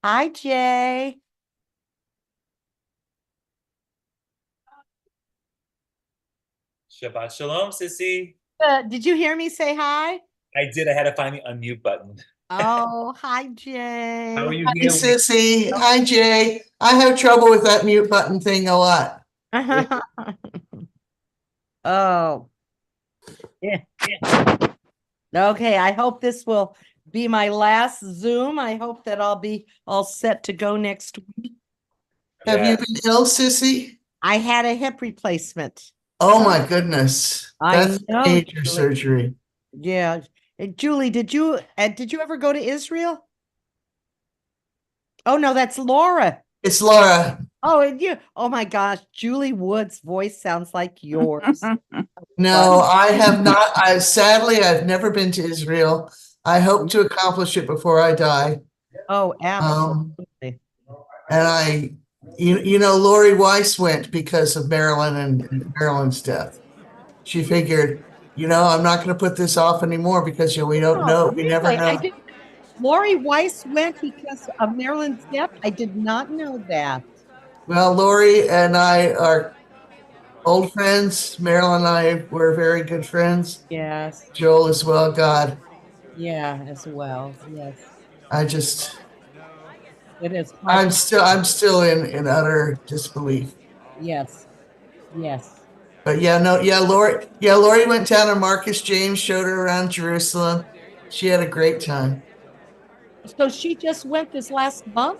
Hi, Jay. Shabbat Shalom, sissy. Did you hear me say hi? I did. I had to find the unmute button. Oh, hi, How are Jay. you Hi, healing? Sissy. Hi, Jay. I have trouble with that mute button thing a lot. Oh, yeah. Okay, I hope this will be my last Zoom. I hope that I'll be all set to go next week. Have Yeah. you been ill, Sissy? I had a hip replacement. Oh my goodness. I That's know, major Julie. surgery. Yeah. Julie, did you ever go to Israel? Oh no, that's Laura. It's Laura. Oh, and oh my gosh, Julie Wood's voice sounds like yours. No, I have not. I've never been to Israel. I hope to accomplish it before I die. Oh, Um, absolutely. and Lori Weiss went because of Marilyn and Marilyn's death. She figured, I'm not going to put this off anymore because we don't Oh, know. We never really? know. Lori Weiss went because of Marilyn's death. I did not know that. Well, Lori and I are old friends. Marilyn and I were very good friends. Yes. Joel as well. God, Yeah, as well. Yes. I just, It is I'm hard. still, I'm still in utter disbelief. Yes. Yes. But yeah, no, Lori went down and Marcus James showed her around Jerusalem. She had a great time. So she just went this last month?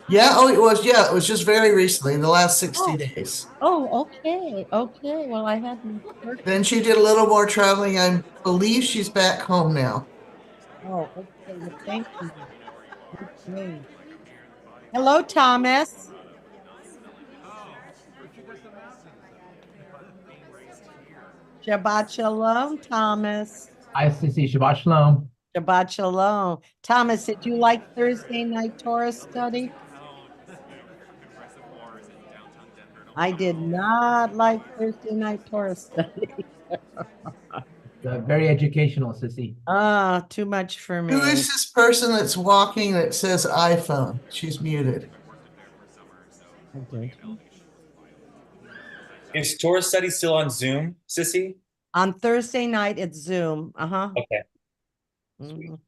It was just very recently in the last 60 Oh, days. okay. Okay. Well, I hadn't heard. Then she did a little more traveling. I believe she's back home now. Oh, okay. Well, thank you. Okay. Hello, Thomas. Shabbat Shalom, Thomas. Hi, Sissy. Shabbat Shalom. Shabbat Shalom. Thomas, did you like Thursday night Torah study? I did not like Thursday night Torah study. Very educational, Sissy. Ah, too much for Who me. is this person that's walking that says iPhone? She's muted. Is Torah study still on Zoom, sissy? On Thursday night, it's Zoom. Uh-huh. Okay. Mhm.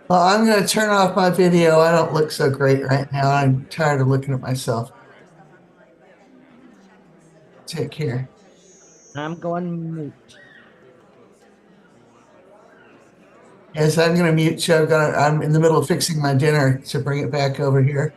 Well, I'm going to turn off my video. I don't look so great right now. I'm tired of looking at myself. Take care. I'm going mute. Yes, I'm going to mute you. I'm in the middle of fixing my dinner to bring it back over here.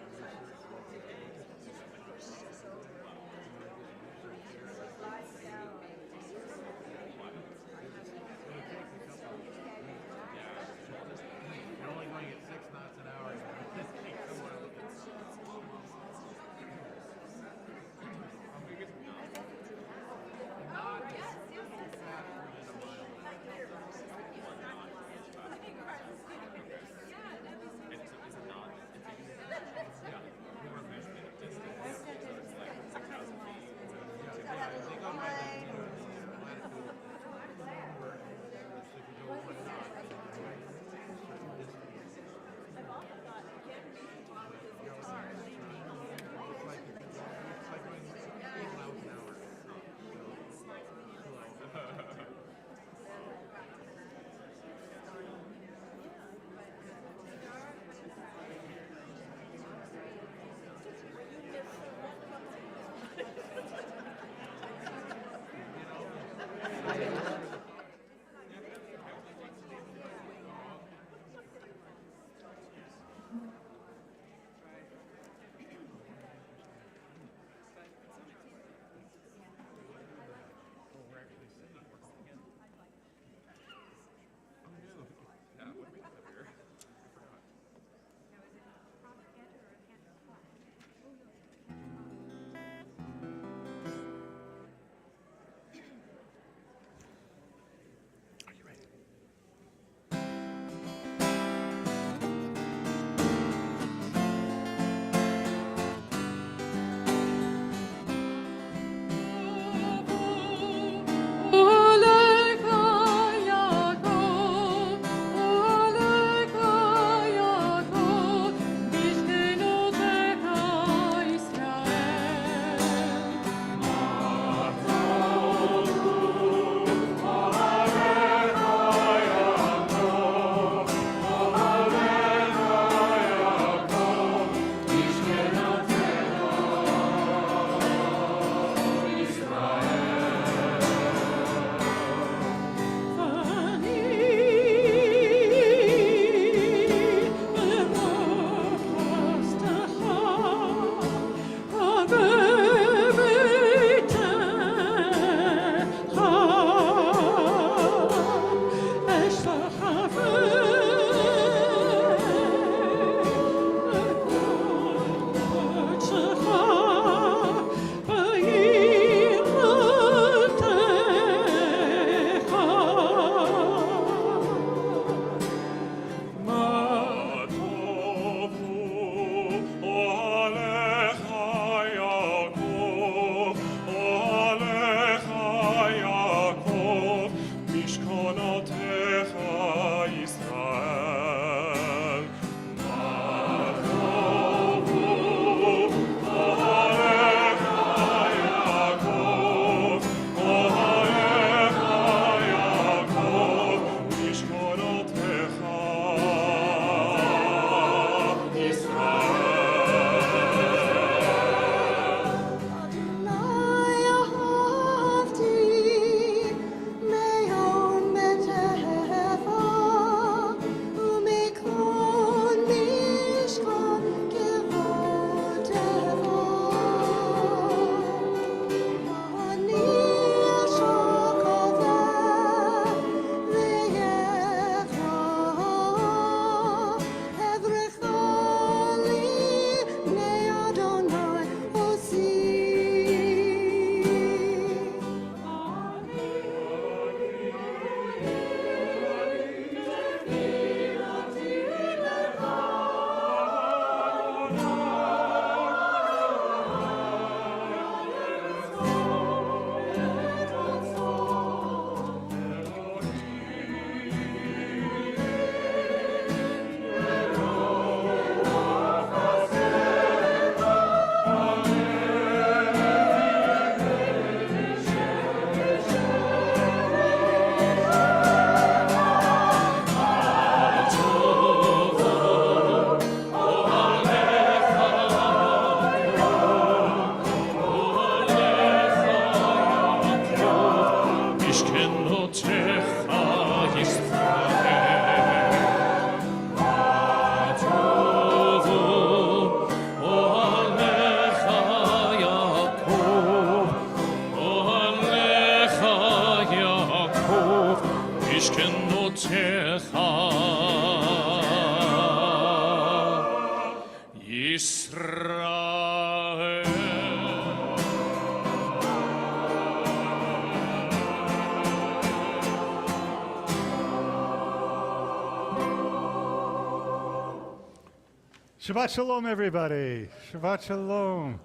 Shabbat Shalom, everybody. Shabbat Shalom.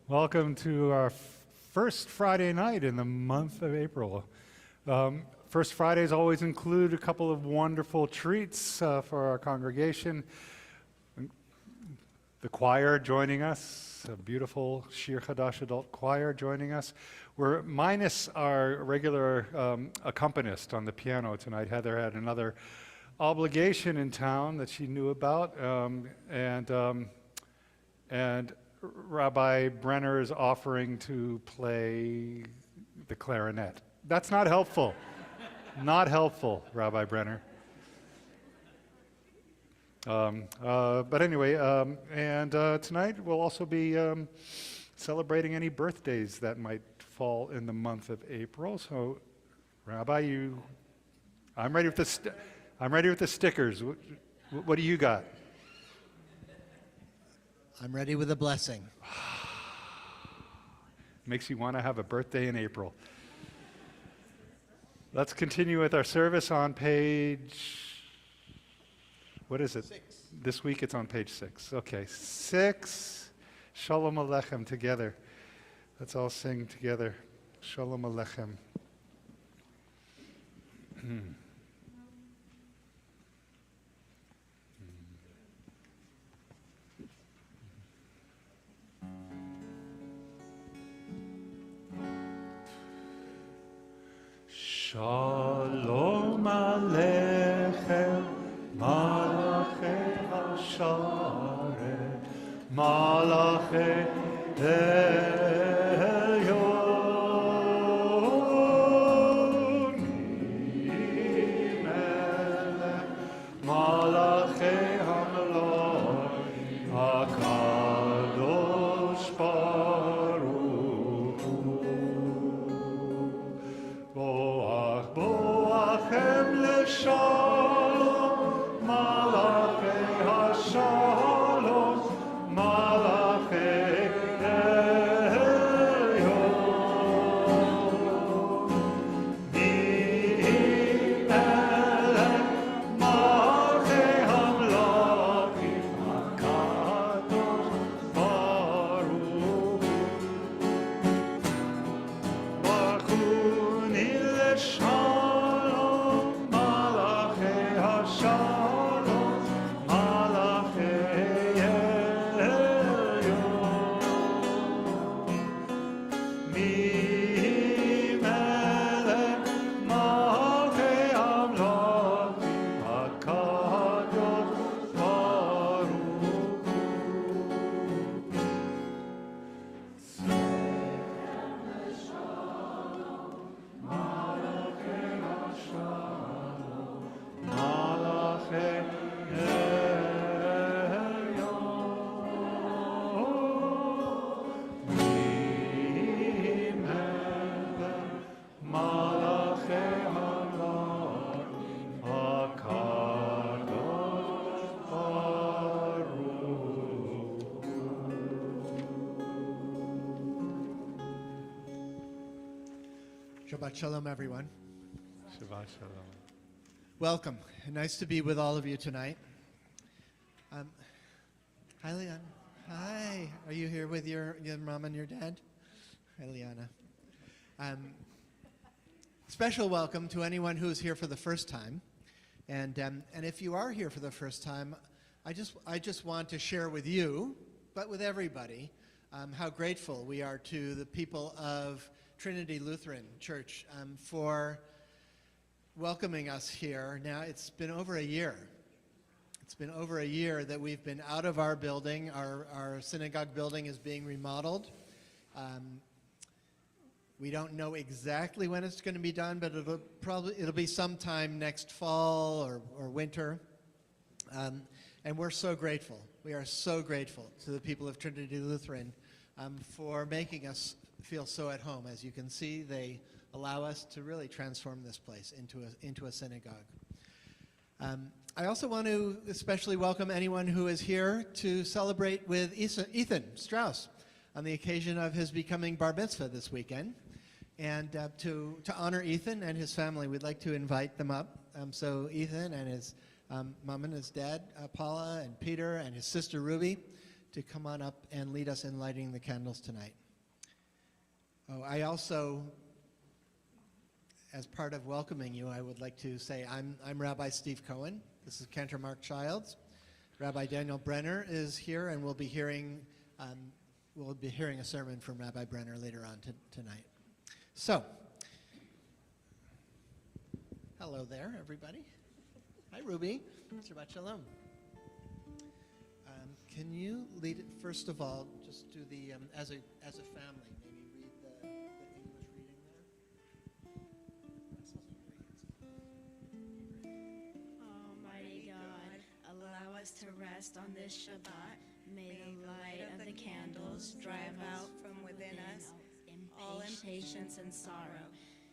Welcome to our first Friday night in the month of April. First Fridays always include a couple of wonderful treats for our congregation. The choir joining us, a beautiful Shir Chadash adult choir joining us. We're minus our regular accompanist on the piano tonight. Heather had another obligation in town that she knew about, and Rabbi Brenner is offering to play the clarinet. That's not helpful. Not helpful, Rabbi Brenner. But anyway, tonight we'll also be celebrating any birthdays that might fall in the month of April. So, Rabbi, I'm ready with the stickers. What do you got? I'm ready with a blessing. Makes you want to have a birthday in April. Let's continue with our service on page, what is it? 6. This week it's on page 6. Okay, 6. Shalom Aleichem together. Let's all sing together. Shalom Aleichem. Shalom Aleichem, Malachei Hasharet, Malachei Elyon, Melech, Malachei Hamelach, HaKadosh Baruch Hu. Boachem l'shalom, malachei hashalom, malachei elyon. Mi'elech malachei hamlachim, HaKadosh Baruch Hu. Bachuni l'shalom, malachei hashalom, malachei elyon. Mi'melech malachei hamlachim, HaKadosh Baruch Hu. Malachei Elyon, Mi'melech malachei hamlachim, HaKadosh Baruch Hu. Shabbat Shalom, everyone. Shabbat Shalom. Welcome. Nice to be with all of you tonight. Hi, Leon. Hi. Are you here with your mom and your dad? Hi, Liana. Special welcome to anyone who's here for the first time. And if you are here for the first time, I just want to share with you, but with everybody, how grateful we are to the people of Trinity Lutheran Church for welcoming us here. Now, it's been over a year. It's been over a year that we've been out of our building. Our synagogue building is being remodeled. We don't know exactly when it's going to be done, but it'll be sometime next fall or winter. And we're so grateful. We are so grateful to the people of Trinity Lutheran for making us feel so at home. As you can see, they allow us to really transform this place into a synagogue. I also want to especially welcome anyone who is here to celebrate with Ethan Strauss on the occasion of his becoming bar mitzvah this weekend. And to honor Ethan and his family, we'd like to invite them up. So Ethan and his Mom and his dad, Paula and Peter, and his sister Ruby, to come on up and lead us in lighting the candles tonight. Oh, I also, as part of welcoming you, I would like to say I'm Rabbi Steve Cohen. This is Cantor Mark Childs. Rabbi Daniel Brenner is here, and we'll be hearing a sermon from Rabbi Brenner later on tonight. So, hello there, everybody. Hi, Ruby. Shabbat Shalom. Can you lead it, first of all, just do the, as a family, maybe read the English reading there? Almighty God, allow us to rest on this Shabbat. May the light of the candles drive out from within us all impatience and sorrow.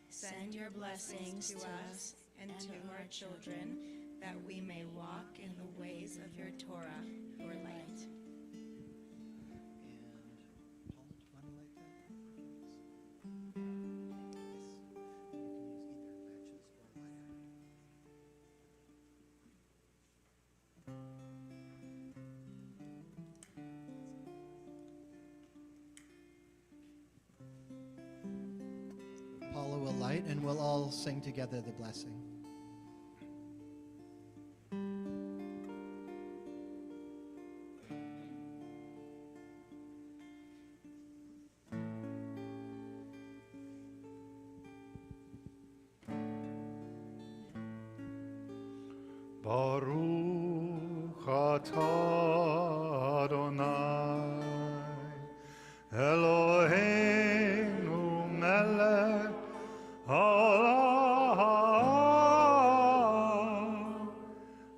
Send your blessings to us and to our children, that we may walk in the ways of your Torah, your light. Paula will light, and we'll all sing together the blessing. Baruch atah Adonai Eloheinu melech haolam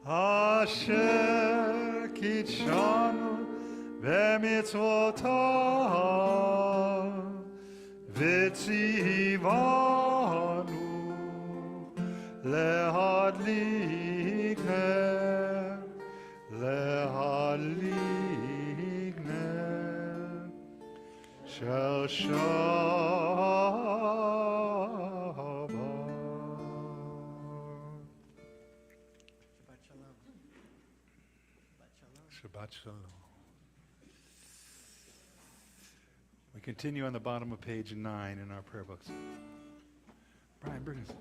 asher kitshanu b'mitzvotav v'tzivanu lehadlik shel Shabbat. Shabbat Shalom. Shabbat Shalom. Shabbat Shalom. We continue on the bottom of page 9 in our prayer books. Brian, bring us.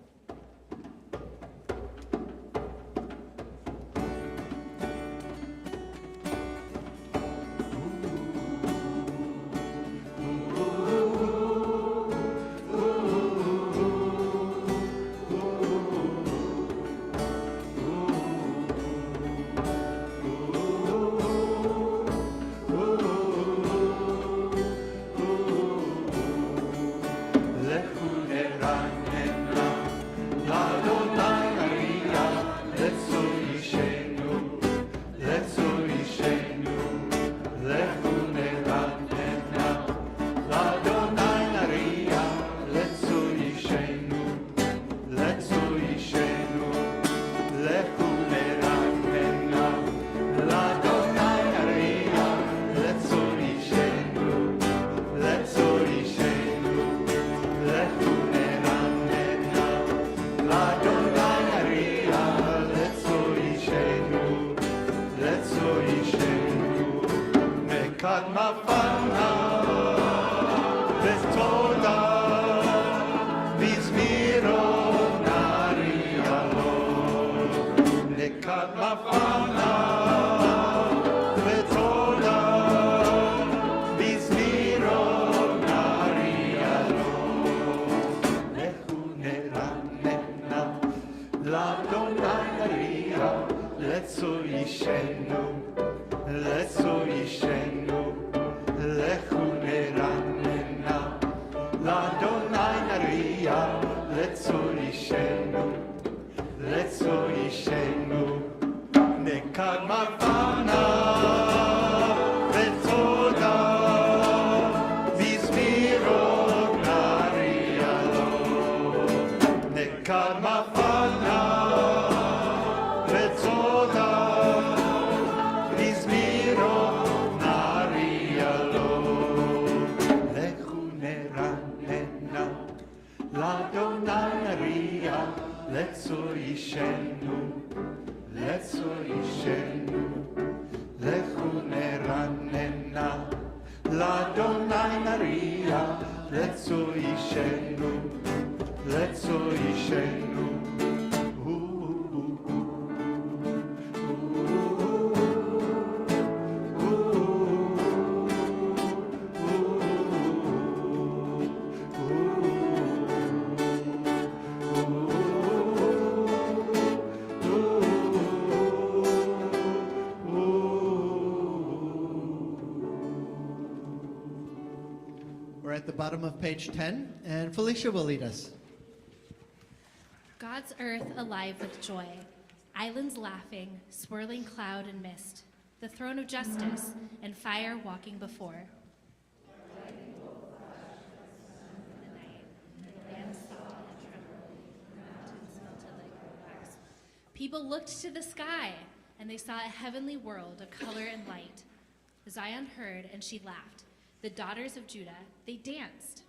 Let's at the bottom of page 10, and Felicia will lead us. God's earth alive with joy, islands laughing, swirling cloud and mist, the throne of justice, and fire walking before. People looked to the sky, and they saw a heavenly world of color and light. Zion heard, and she laughed. The daughters of Judah, they danced.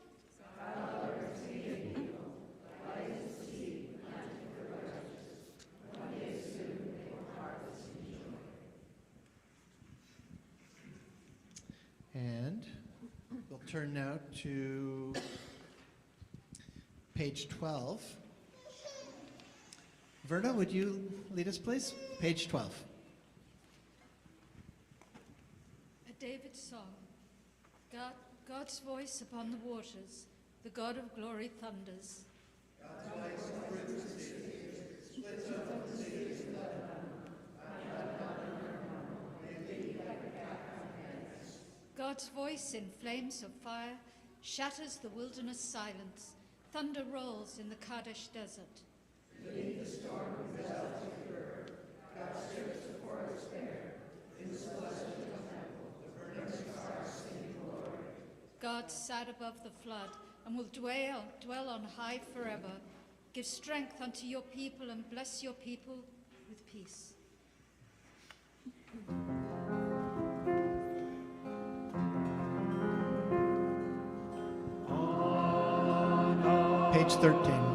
And we'll turn now to page 12. Verna, would you lead us, please? Page 12. A David's song. God's voice upon the waters. The God of glory thunders. God's voice in flames of fire shatters the wilderness silence. Thunder rolls in the Kadesh desert. God sat above the flood and will dwell on high forever. Give strength unto your people and bless your people with peace. Page 13.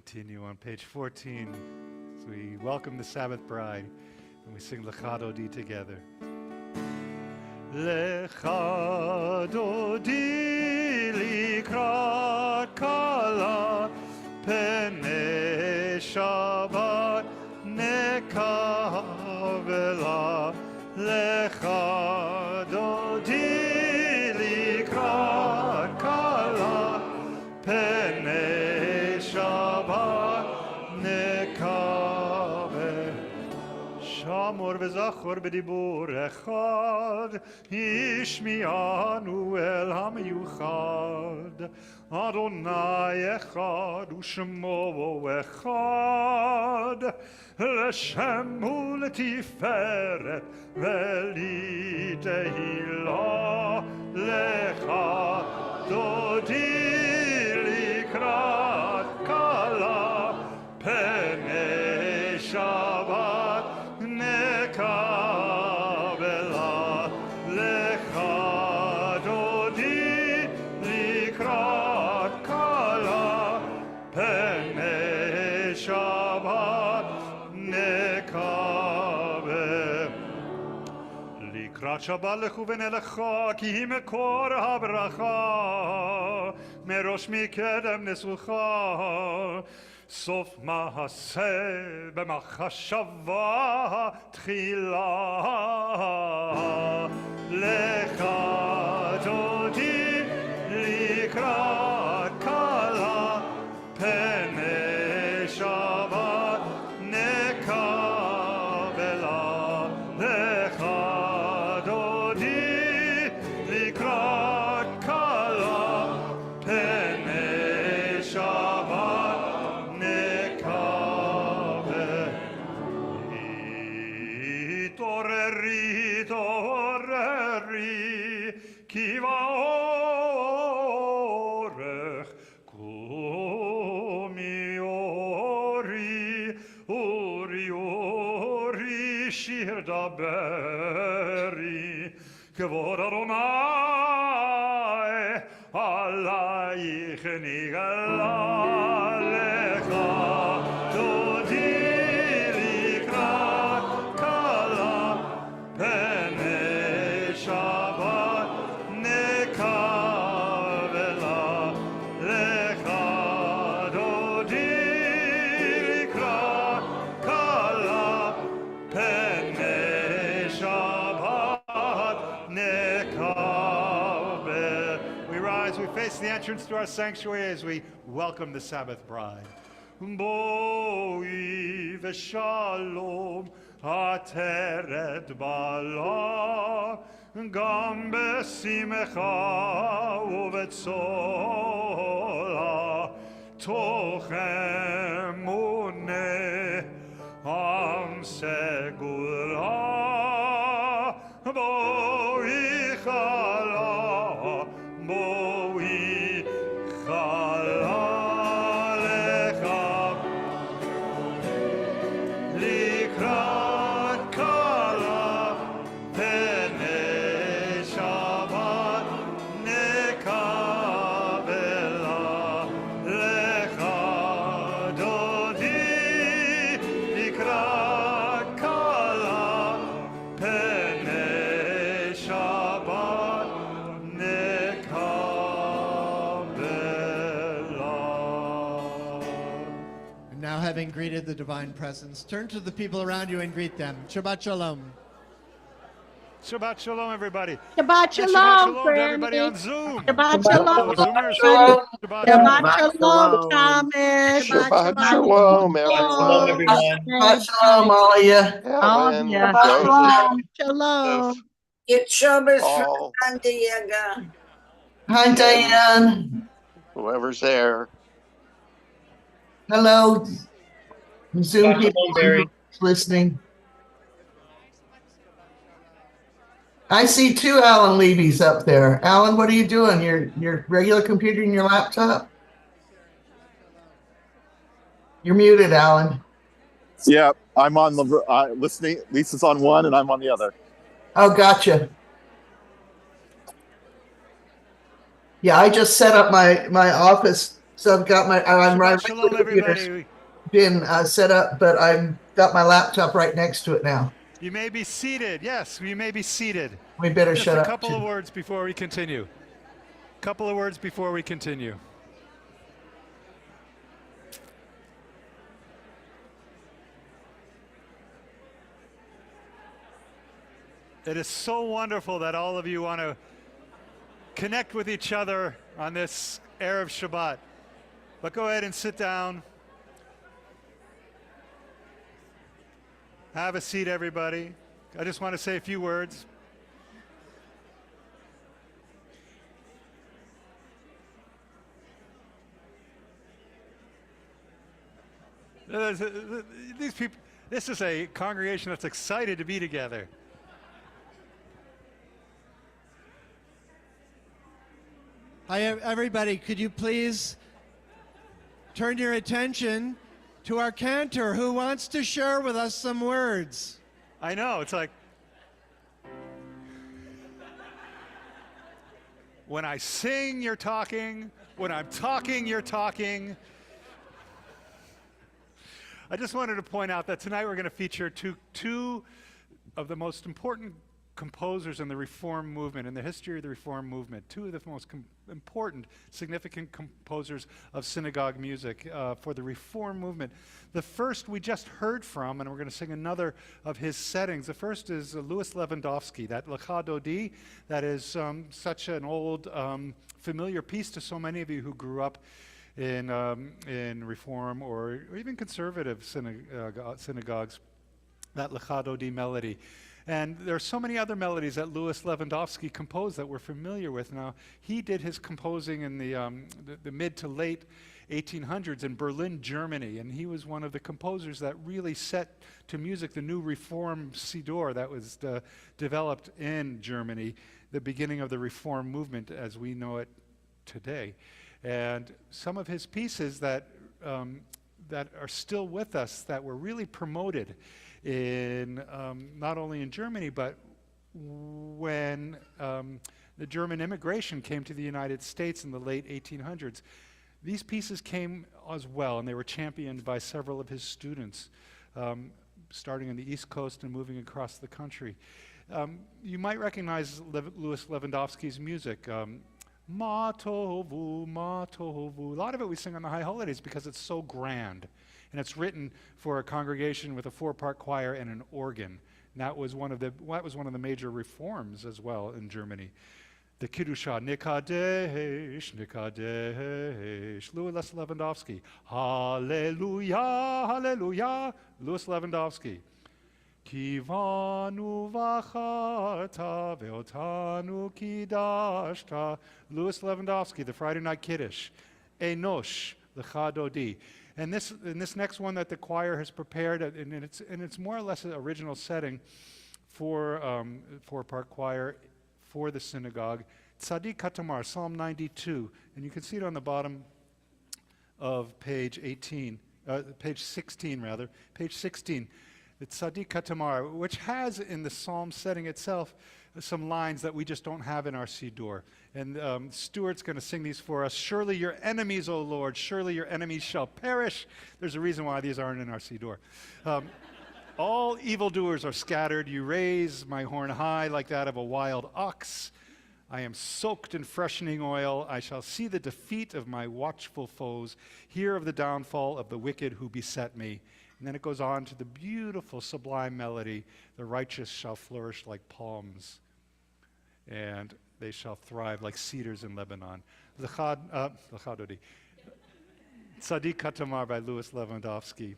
Continue on page 14. So we welcome the Sabbath bride and we sing Lecha Dodi together. Lecha Dodi likrat kala pene Shabbat nekavela. Lecha Dodi likrat kala pene Shabbat nekave. Shamu מזמור וזכור בדיבור אחד, השמיענו אל המיוחד. אדוני אחד ושמו אחד, לשם ולתפארת ולתהילה לך. דודי לקראת כלה, פני שבת נקבלה. לך דודי לקראת כלה, פני שבת נקבל. לקראת שבת לכו ונלכה, כי היא מקור הברכה, מראש מקדם נסוכה. סוף מעשה במחשבה תחילה. לך דודי לקראת כלה, פני שבת נקבלה. לך דודי לקראת כלה, פני שבת נקבל. התעוררי, התעוררי, כי באורך קומי אורי, אורי אורי שיר דברי. כבוד אדוני עלייך נגלה. לך דודי לקראת כלה, פני שבת נקבלה. לך דודי לקראת כלה, פני שבת נקבל. We rise, we face the entrance to our sanctuary as we welcome the Sabbath bride. בואי ושלום עטרת בעלה, גם בשמחה ובצולה, תוך אמונה עם סגולה. בואי חלה, בואי חלה. לך לקראת כלה, פני שבת נקבלה. לך דודי לקראת כלה, פני שבת נקבלה. And now, having greeted the divine presence, turn to the people around you and greet them. Shabbat Shalom. Shabbat Shalom, everybody. Shabbat And Shalom, Shabbat Shalom to friends. everybody on Zoom. Shabbat Shalom. Zoomers. Shalom. Shabbat Shabbat Shalom. Shalom, Thomas. Shabbat Shalom, everyone. Shalom, everyone. Shabbat shalom, all of you. All of Evan, ya. Joseph, Shalom. Get Shabbos from Paul, San Diego. Hi, Diane. whoever's there. Hello. Zoom Shabbat people shalom, Barry. listening. I see two Alan Levy's up there. Alan, what are you doing? Your regular computer and your laptop? You're muted, Alan. Yeah, I'm on the listening. Lisa's on one, and I'm on the other. Oh, gotcha. Yeah, I just set up my office, so I've got I'm right. Shabbat Shalom, everybody. Been set up, but I've got my laptop right next to it now. You may be seated. Yes, you may be seated. We better Just shut a up. couple too. of words before we continue. Couple of words before we continue. It is so wonderful that all of you want to connect with each other on this Erev Shabbat. But go ahead and sit down. Have a seat, everybody. I just want to say a few words. These people, this is a congregation that's excited to be together. Hi, everybody. Could you please turn your attention to our cantor who wants to share with us some words? I know, it's like, when I sing, you're talking. When I'm talking, you're talking. I just wanted to point out that tonight we're going to feature two of the most important composers in the Reform movement, in the history of the Reform movement, two of the most important, significant composers of synagogue music for the Reform movement. The first we just heard from, and we're going to sing another of his settings. The first is Louis Lewandowski, that Lecha Dodi, that is such an old, familiar piece to so many of you who grew up in Reform or even conservative synagogues, that Lecha Dodi melody. And there are so many other melodies that Louis Lewandowski composed that we're familiar with. Now, he did his composing in the mid to late 1800s in Berlin, Germany, and he was one of the composers that really set to music the new Reform Sidor that was developed in Germany, the beginning of the Reform movement as we know it today. And some of his pieces that are still with us, that were really promoted in not only in Germany, but when the German immigration came to the United States in the late 1800s. These pieces came as well, and they were championed by several of his students, starting on the East Coast and moving across the country. You might recognize Louis Lewandowski's music. Ma tovu, ma tovu. A lot of it we sing on the high holidays because it's so grand. And it's written for a congregation with a 4-part choir and an organ. And that was one of the major reforms as well in Germany. The Kiddusha, Nikadesh, Nikadesh, Louis Lewandowski. Hallelujah, hallelujah, Louis Lewandowski. Kivanu vacharta veotanu kidashta. Louis Lewandowski, the Friday Night Kiddush. Enosh, Lecha Dodi. And this next one that the choir has prepared, and it's more or less an original setting for 4-part choir for the synagogue. Tzadik Katamar, Psalm 92, and you can see it on the bottom of page 16 rather, page 16. The Tzadik Katamar, which has in the psalm setting itself some lines that we just don't have in our Siddur. And Stuart's going to sing these for us. Surely your enemies, O Lord, surely your enemies shall perish. There's a reason why these aren't in our Siddur. All evildoers are scattered. You raise my horn high like that of a wild ox. I am soaked in freshening oil. I shall see the defeat of my watchful foes, hear of the downfall of the wicked who beset me. And then it goes on to the beautiful, sublime melody, the righteous shall flourish like palms, and they shall thrive like cedars in Lebanon. Lecha Dodi. Tzadik Katamar by Louis Lewandowski.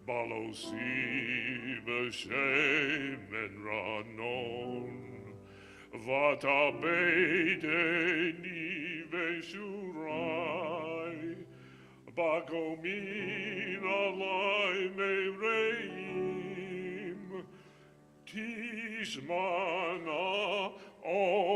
Balosi b'shem en ranon, vata beideni v'shurai, bagomin alai mereim, tishmana oznai.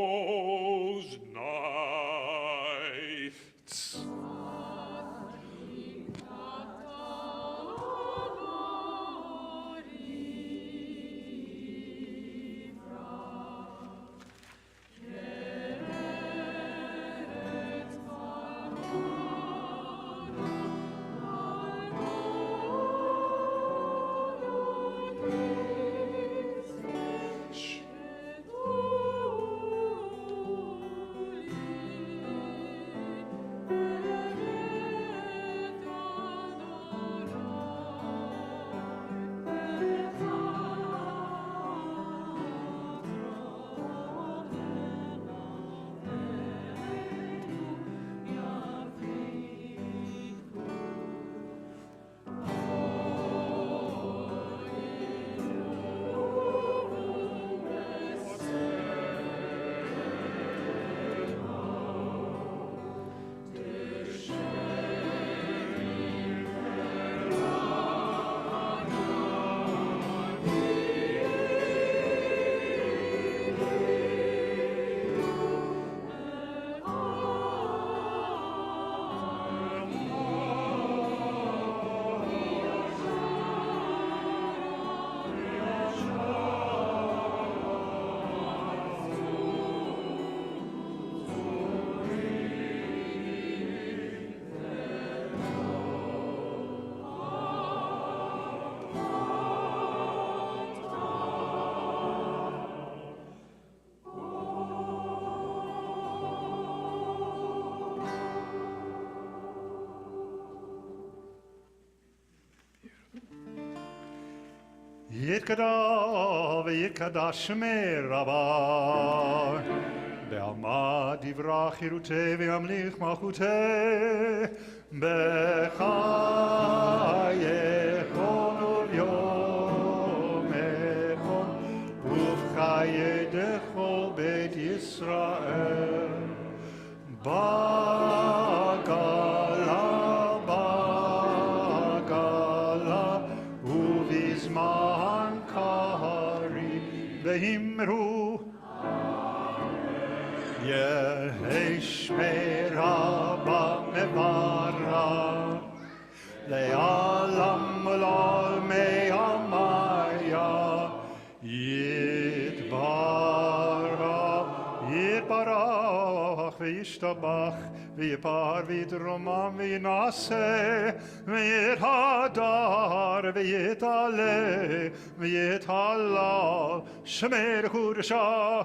יתקדע ויתקדש שמי רבה, בעלמא דברה חירותי וימליך מלכותי, בחייכון וביומכון, ובחיי דכל בית ישראל. בגלה, בגלה, ובזמן קריב, ואמרו, יהי שמי רבה מברך, לעולם ולעולמי עלמיה, יתברך וישתבח ויפאר ויתרומם וינשא ויתהדר ויתעלה ויתהלל שמי לקודשה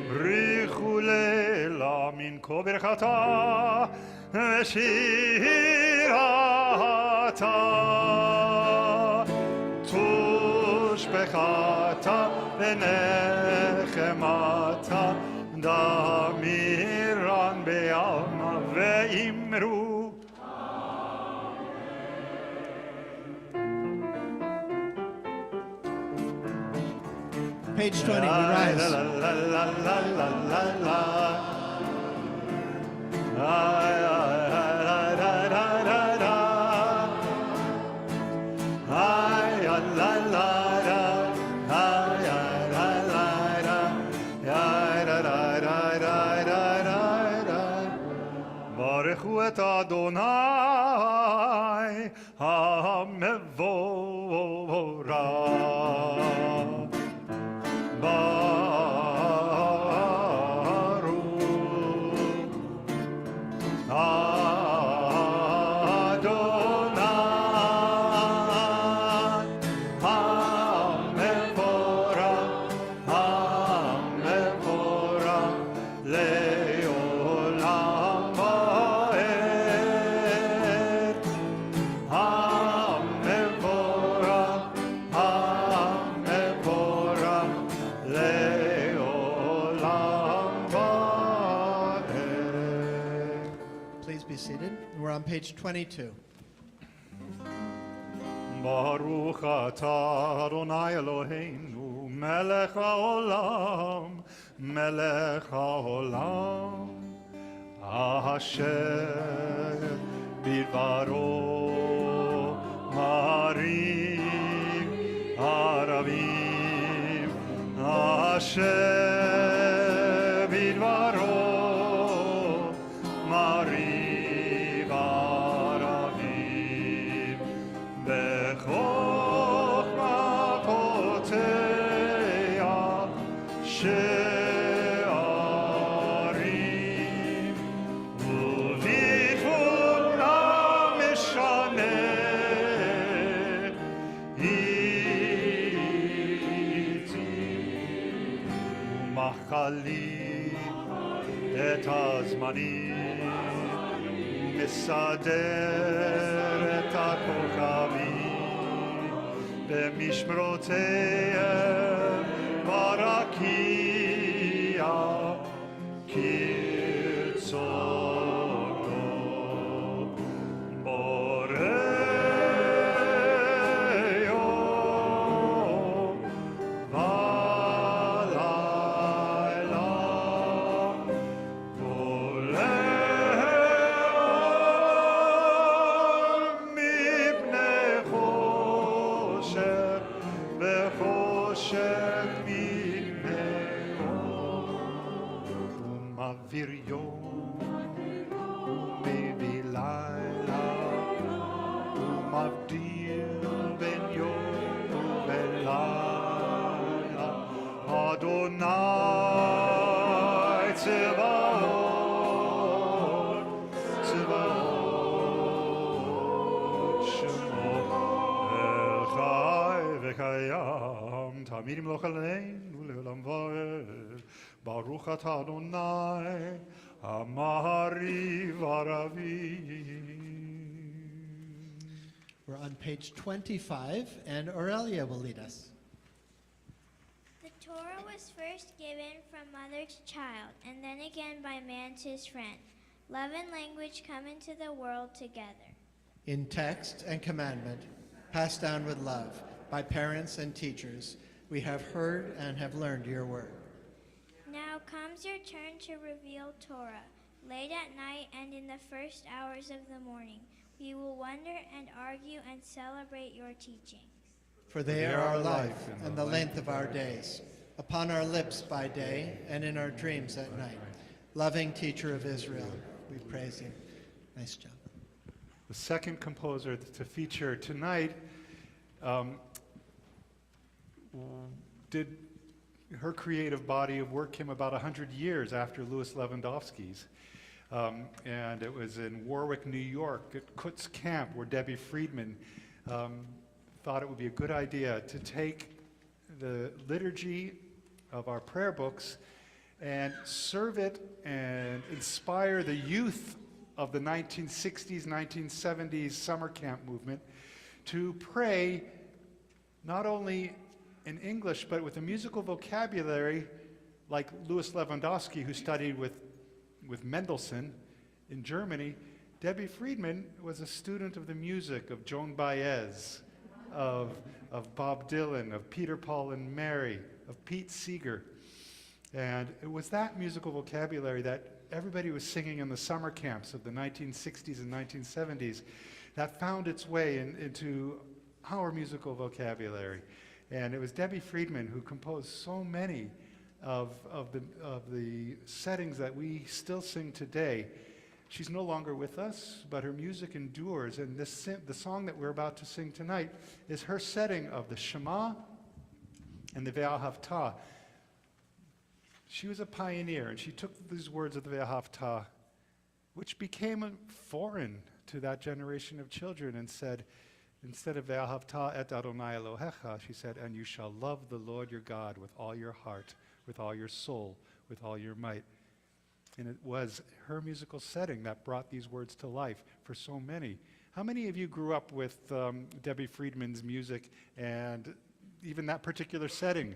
בריחו לילה מן כה ברכתה ושירתה תושבחתה ונחמתה דמירן בעלמא ואמרו Page 20, we rise. ברכו את אדוני המבורך. Page 22. Baruch atah Adonai Eloheinu, melech haolam, melech haolam, asher bidvaro marim aravim, asher bidvaro marim את הזמנים מסדר את הכוכבים במשמרותיהם ברקיע כרצונו בורא יום תמיד ימלוך עלינו לעולם ועד. ברוך אתה אדוני המעריב ערבים. We're on page 25, and Aurelia will lead us. The Torah was first given from mother to child, and then again by man to his friend. Love and language come into the world together. In text and commandment, passed down with love by parents and teachers, we have heard and have learned your word. Now comes your turn to reveal Torah. Late at night and in the first hours of the morning, we will wonder and argue and celebrate your teachings. For they are our life and the length of our days, upon our lips by day and in our dreams at night. Loving teacher of Israel, we praise you. Nice job. The second composer to feature tonight did her creative body of work came about 100 years after Louis Lewandowski's. And it was in Warwick, New York, at Kutz Camp, where Debbie Friedman thought it would be a good idea to take the liturgy of our prayer books and serve it and inspire the youth of the 1960s, 1970s summer camp movement to pray not only in English, but with a musical vocabulary like Louis Lewandowski, who studied with Mendelssohn in Germany. Debbie Friedman was a student of the music of Joan Baez, of Bob Dylan, of Peter, Paul and Mary, of Pete Seeger. And it was that musical vocabulary that everybody was singing in the summer camps of the 1960s and 1970s that found its way into our musical vocabulary. And it was Debbie Friedman who composed so many of the settings that we still sing today. She's no longer with us, but her music endures. And the song that we're about to sing tonight is her setting of the Shema and the Ve'ahavta. She was a pioneer, and she took these words of the Ve'ahavta, which became foreign to that generation of children, and said, instead of Ve'ahavta et Adonai Elohecha, she said, and you shall love the Lord your God with all your heart, with all your soul, with all your might. And it was her musical setting that brought these words to life for so many. How many of you grew up with Debbie Friedman's music and even that particular setting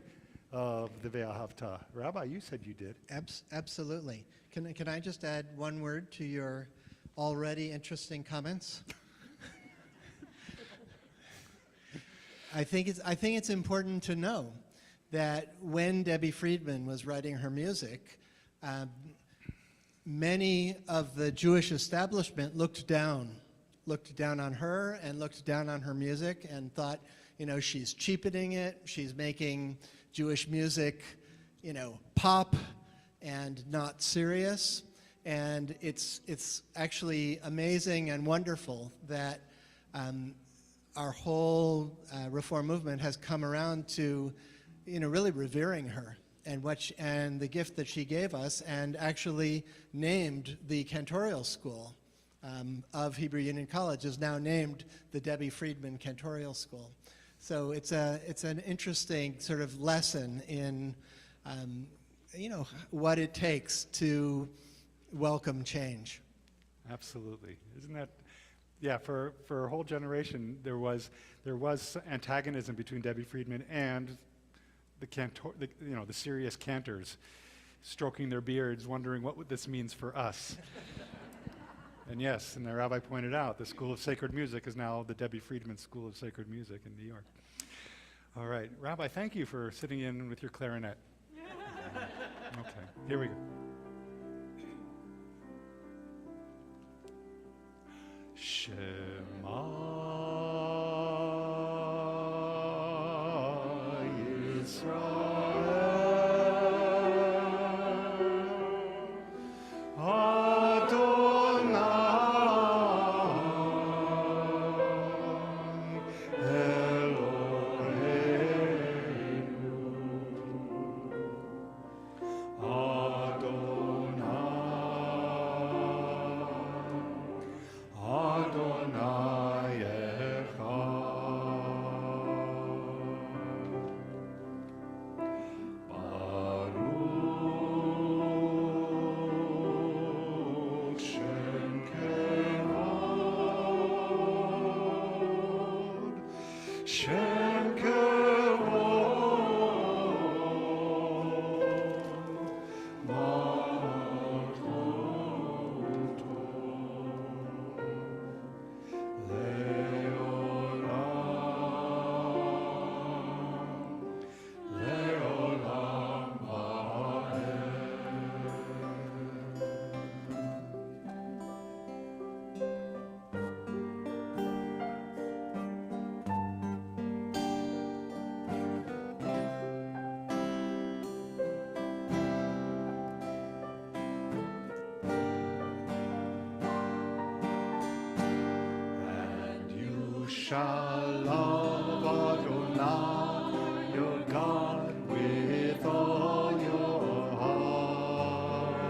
of the Ve'ahavta? Rabbi, you said you did. Absolutely. Can I just add one word to your already interesting comments? I think it's important to know that when Debbie Friedman was writing her music, many of the Jewish establishment looked down on her and looked down on her music and thought, she's cheapening it, she's making Jewish music, pop and not serious. And it's actually amazing and wonderful that our whole Reform movement has come around to, really revering her and the gift that she gave us, and actually named the cantorial school of Hebrew Union College is now named the Debbie Friedman Cantorial School. So it's an interesting sort of lesson in what it takes to welcome change. Absolutely. Isn't that? Yeah, for a whole generation, there was antagonism between Debbie Friedman and the serious cantors, stroking their beards, wondering what this means for us. And yes, and the rabbi pointed out, the School of Sacred Music is now the Debbie Friedman School of Sacred Music in New York. All right, Rabbi, thank you for sitting in with your clarinet. Okay, here we go. Shema Yisrael Adonai Eloheinu Adonai Echad. shall love Adonai, your God, with all your heart,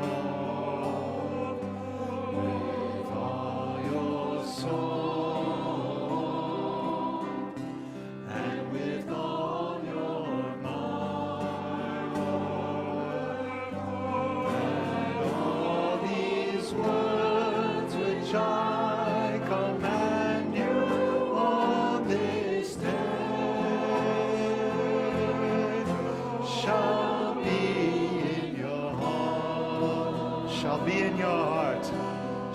with all your soul, and with all your mind. And all these words which I command you on this day shall be in your heart, shall be in your heart,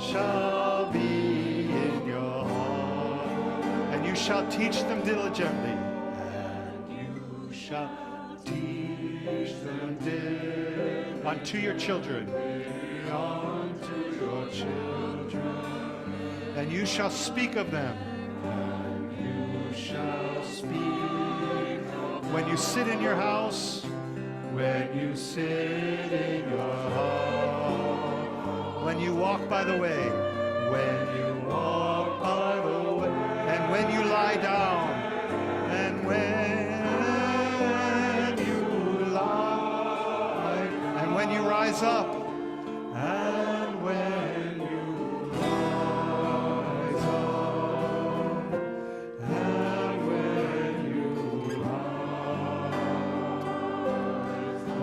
shall be in your heart, and you shall teach them diligently, and you shall teach them diligently unto your children, unto your children, and you shall speak of them, and you shall speak when you sit in your house, when you sit in your heart, when you walk by the way, when you walk by the way, and when you lie down, and when you lie, and when you rise up, and when you rise up, and when you rise,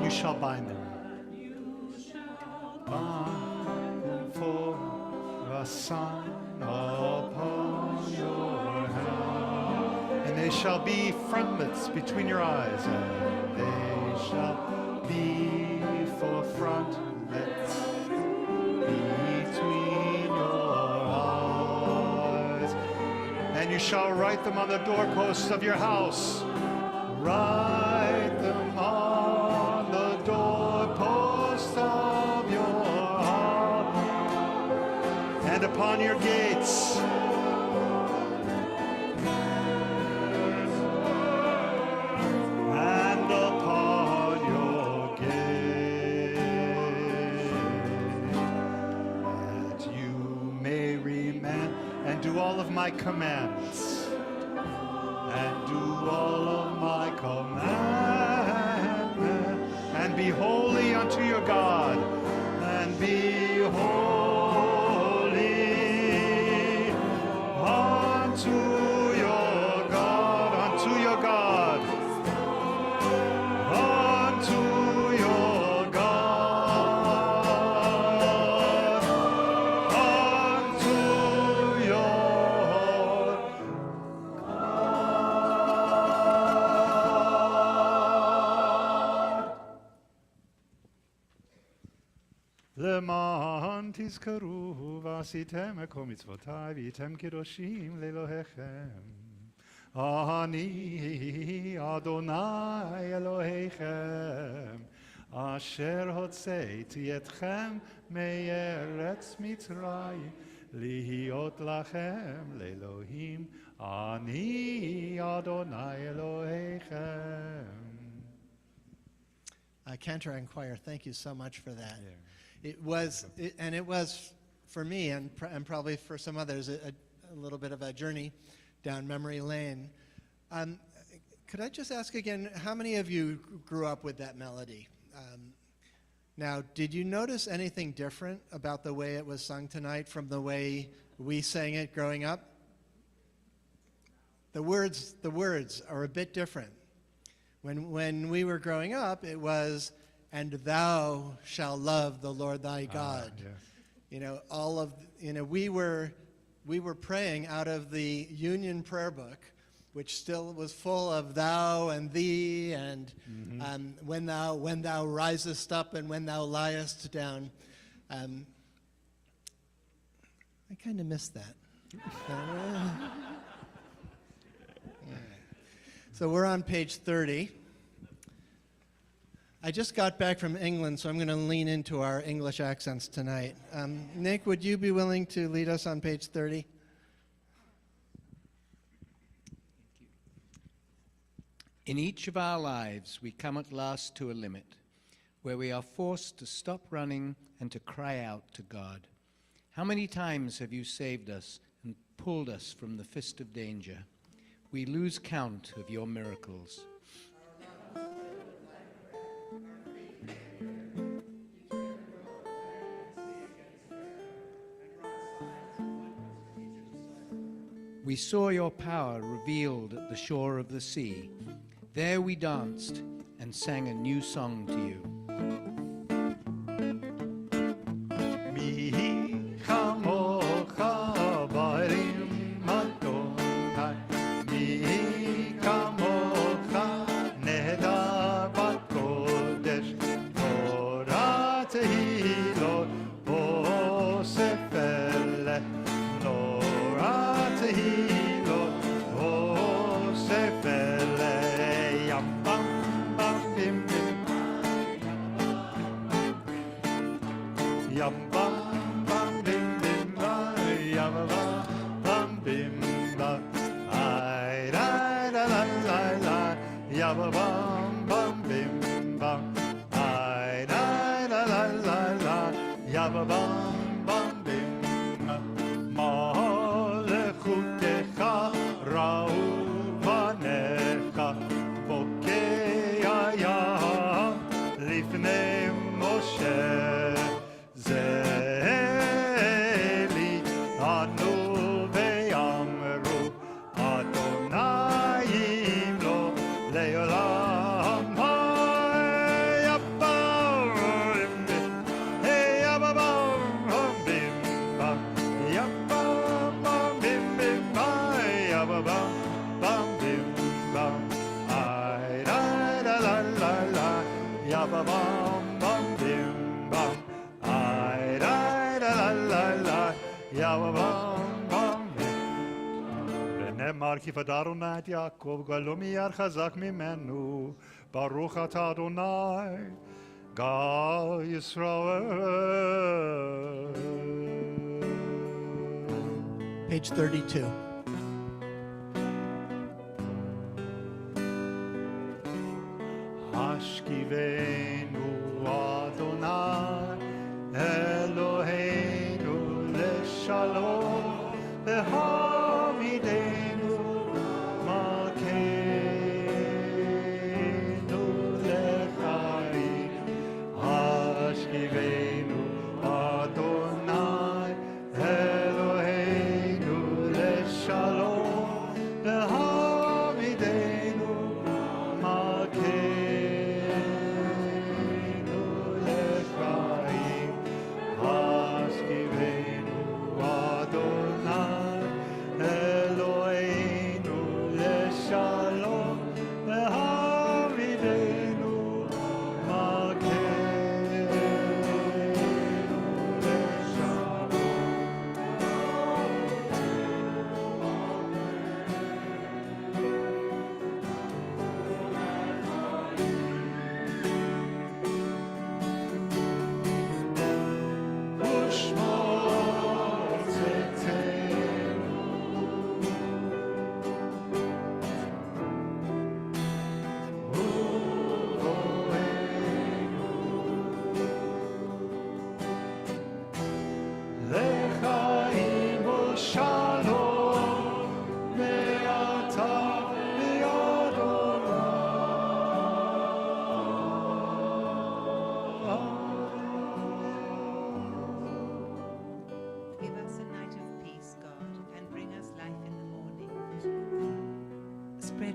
you shall bind them. Bind them for a sign upon your hand, and they shall be frontlets between your eyes, and they shall be for frontlets between your eyes, and you shall write them on the doorposts of your house. Write them on the doorposts of your heart and upon your gates. And upon your gates, that you may remember and do all of my commands, and do all of my commandments, and be holy unto your God, and be holy unto your God, unto your God, unto your God, unto your למען תזכרו ועשיתם כל מצוותיי והייתם קדושים לאלוהיכם. אני אדוני אלוהיכם, אשר הוצאתי אתכם מארץ מצרים, להיות לכם לאלוהים. אני אדוני אלוהיכם. Cantor and choir, thank you so much for that. It was for me and probably for some others a little bit of a journey down memory lane. Could I just ask again, how many of you grew up with that melody? Now, did you notice anything different about the way it was sung tonight from the way we sang it growing up? The words are a bit different. When we were growing up, it was, and thou shalt love the Lord thy God. Yes. We were praying out of the Union Prayer Book, which still was full of thou and thee and when thou risest up and when thou liest down. I kind of missed that. So we're on page 30. I just got back from England, so I'm going to lean into our English accents tonight. Nick, would you be willing to lead us on page 30? In each of our lives, we come at last to a limit where we are forced to stop running and to cry out to God. How many times have you saved us and pulled us from the fist of danger? We lose count of your miracles. We saw your power revealed at the shore of the sea. There we danced and sang a new song to you. כי פדרנו את יעקב, גואלו מיד חזק ממנו, ברוך אתה אדוני, גאל ישראל. Page 32. השכיבנו אדוני, אלוהינו לשלום, והעמידנו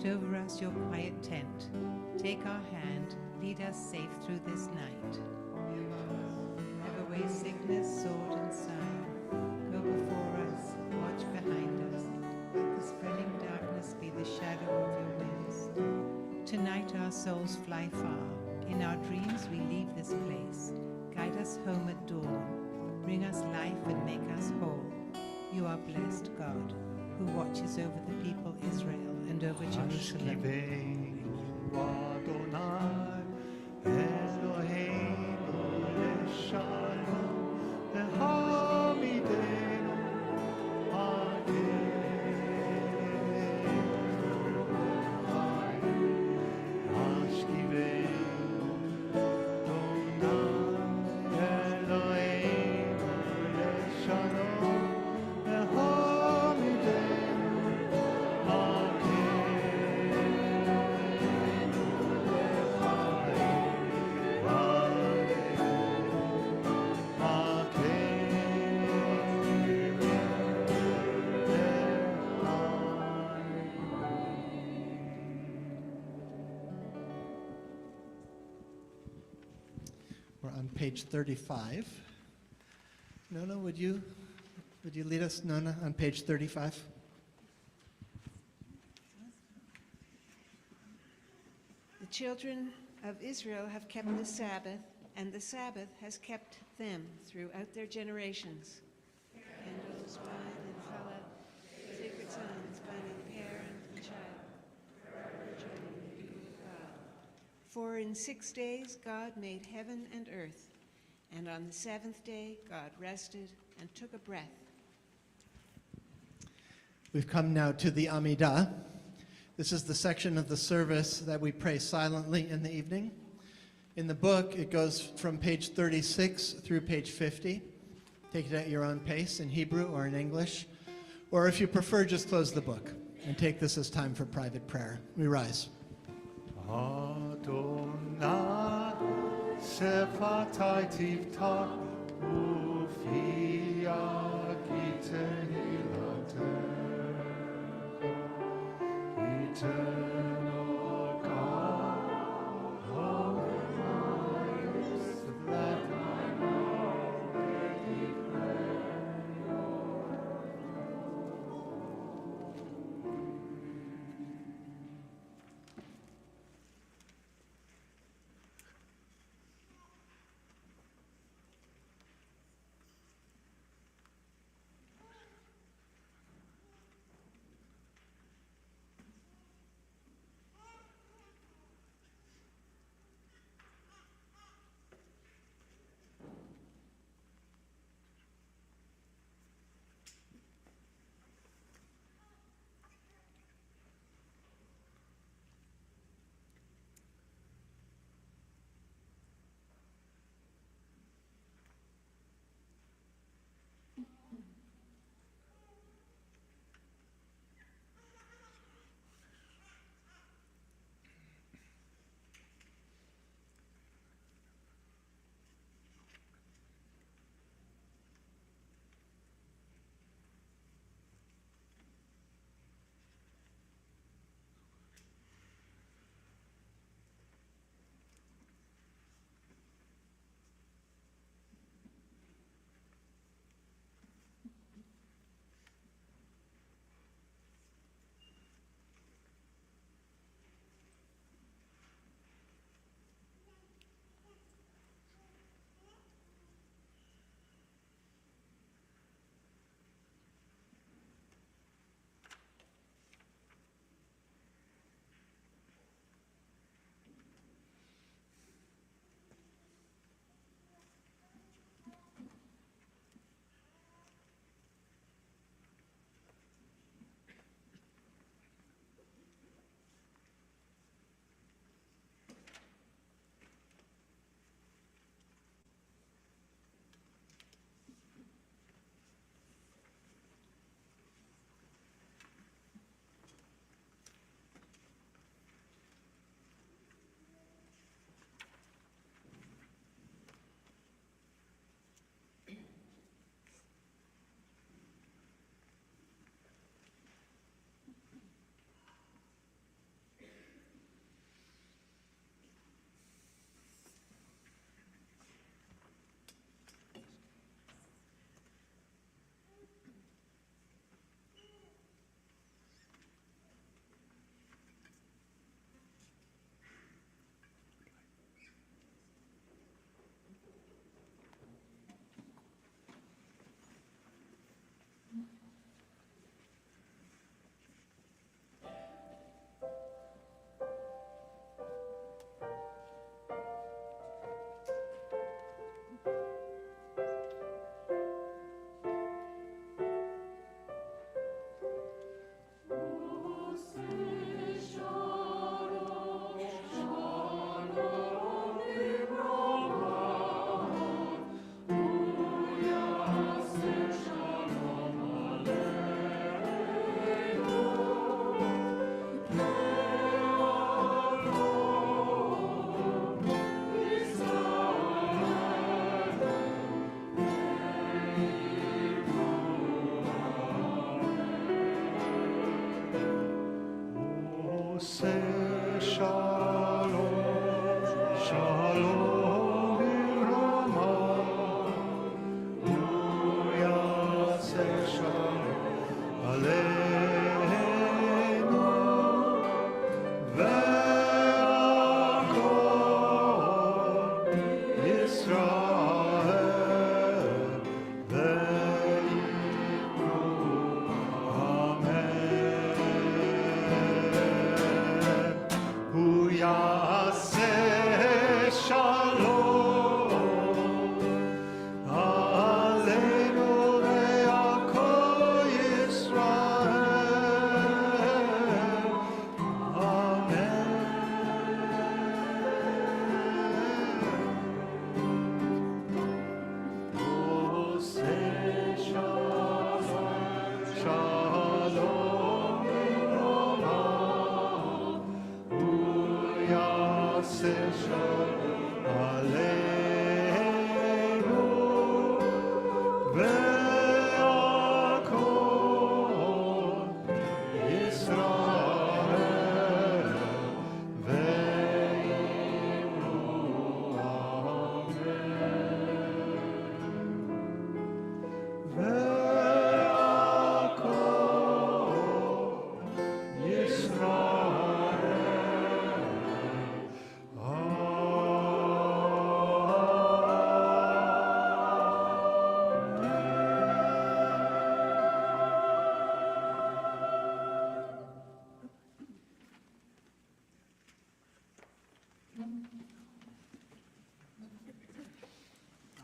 Over us your quiet tent. Take our hand, lead us safe through this night. Drive away sickness, sword, and sorrow. Go before us, watch behind us. Let the spreading darkness be the shadow souls fly far. In our dreams we leave this place. Guide us home at dawn. Bring us life and make us whole. You are blessed, God, who watches over the people Israel and over Jerusalem. We're on page 35. Nona, would you lead us, Nona, on page 35? The children of Israel have kept the Sabbath, and the Sabbath has kept them throughout their generations. Candles, wine, and challah, sacred signs binding parent and child, children of the people of God. For in 6 days God made heaven and earth, and on the seventh day God rested and took a breath. We've come now to the Amidah. This is the section of the service that we pray silently in the evening. In the book, it goes from page 36 through page 50. Take it at your own pace in Hebrew or in English. Or if you prefer, just close the book and take this as time for private prayer. We rise. Adonai sefatai tivtach ufi agiteni latecha eternal God, open my lips, let my mouth declare your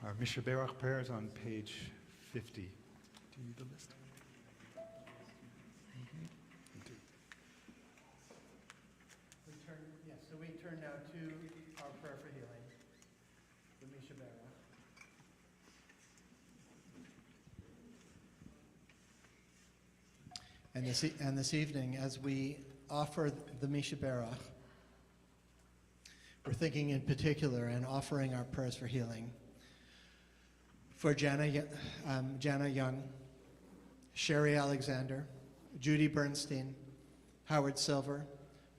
Our Misha Berach prayer is on page 50. Do you need the list? So we turn now to our prayer for healing, the Misha Berach. And this evening, as we offer the Misha Berach, we're thinking in particular and offering our prayers for healing for Jana Young, Sherry Alexander, Judy Bernstein, Howard Silver,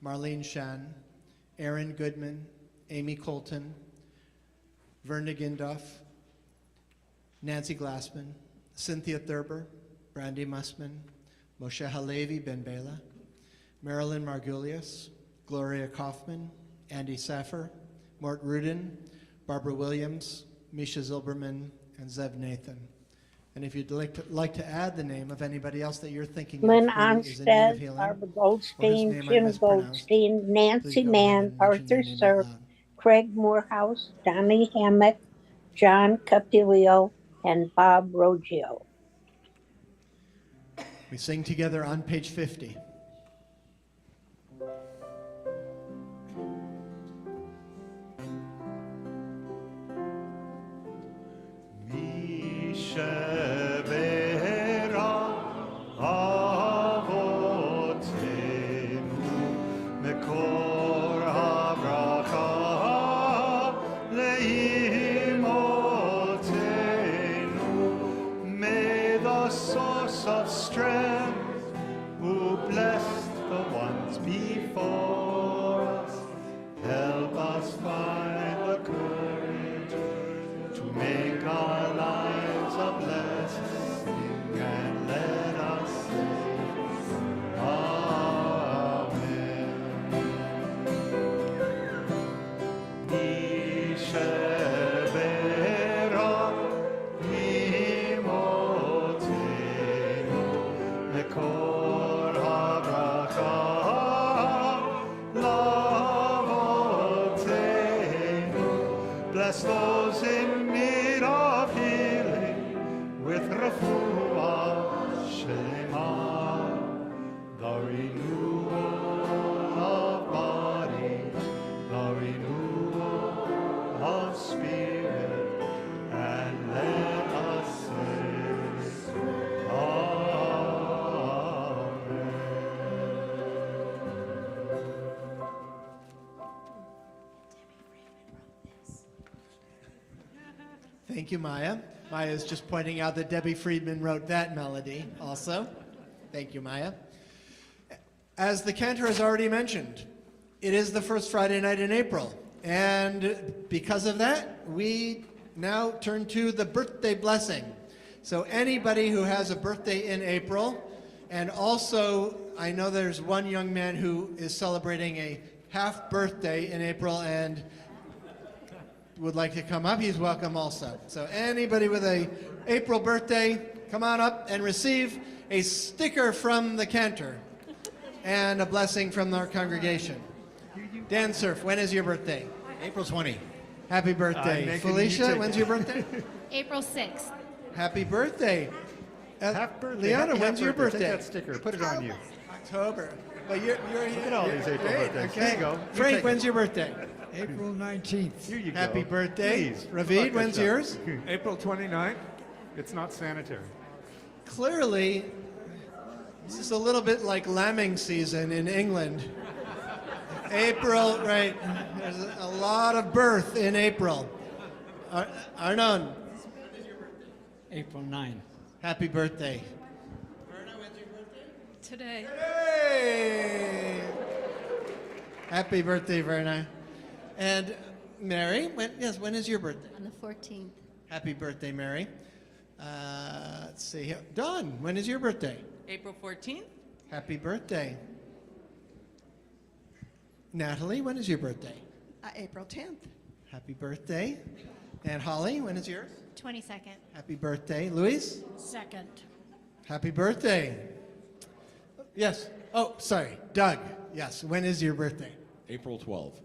Marlene Shan, Aaron Goodman, Amy Colton, Verna Gindoff, Nancy Glassman, Cynthia Thurber, Brandy Mussman, Moshe Halevi Ben Bela, Marilyn Margulies, Gloria Kaufman, Andy Saffer, Mort Rudin, Barbara Williams, Misha Zilberman, and Zev Nathan. And if you'd like to add the name of anybody else that you're thinking Lynn of who is in need of Onstead, healing, Barbara or whose Goldstein, name I Jim mispronounced, Goldstein, Nancy please go ahead Mann, and mention their Arthur name out Serp, loud. Craig Morehouse, Donnie Hammock, John Capilio, and Bob Roggio. We sing together on page 50. Of strength, who blessed the ones before us, help us find the courage to make our lives a blessing, and let us say bless those in need of healing with refuah shlema, the renewal of body, the renewal of spirit, and let us say, Amen. Thank you, Maya. Maya is just pointing out that Debbie Friedman wrote that melody also. Thank you, Maya. As the cantor has already mentioned, it is the first Friday night in April. And because of that, we now turn to the birthday blessing. So anybody who has a birthday in April, and also I know there's one young man who is celebrating a half birthday in April and would like to come up, he's welcome also. So anybody with a April birthday, come on up and receive a sticker from the cantor and a blessing from our congregation. Dan Surf, when is your birthday? April 20. Happy birthday. Felicia, when's your birthday? April 6th. Happy birthday. Half birthday. Liana, Happy when's your birthday. birthday? Take that sticker. Put it on you. October. But you're Look at all these April great. birthdays. Okay. There you go. You Frank, take when's it. your birthday? April 19th. Here you go. Happy birthday. Please. Ravid, when's yours? April 29th. It's not sanitary. Clearly, this is a little bit like lambing season in England. April, right. There's a lot of birth in April. Arnon. April 9. Happy birthday. Today. Hey! Happy birthday, Verna. And Mary, when is your birthday? On the 14th. Happy birthday, Mary. Let's see here. Dawn, when is your birthday? April 14th. Happy birthday. Natalie, when is your birthday? April 10th. Happy birthday. And Holly, when is yours? 22nd. Happy birthday. Louise? 2nd. Happy birthday. Yes. Oh, sorry. Doug. Yes. When is your birthday? April 12th.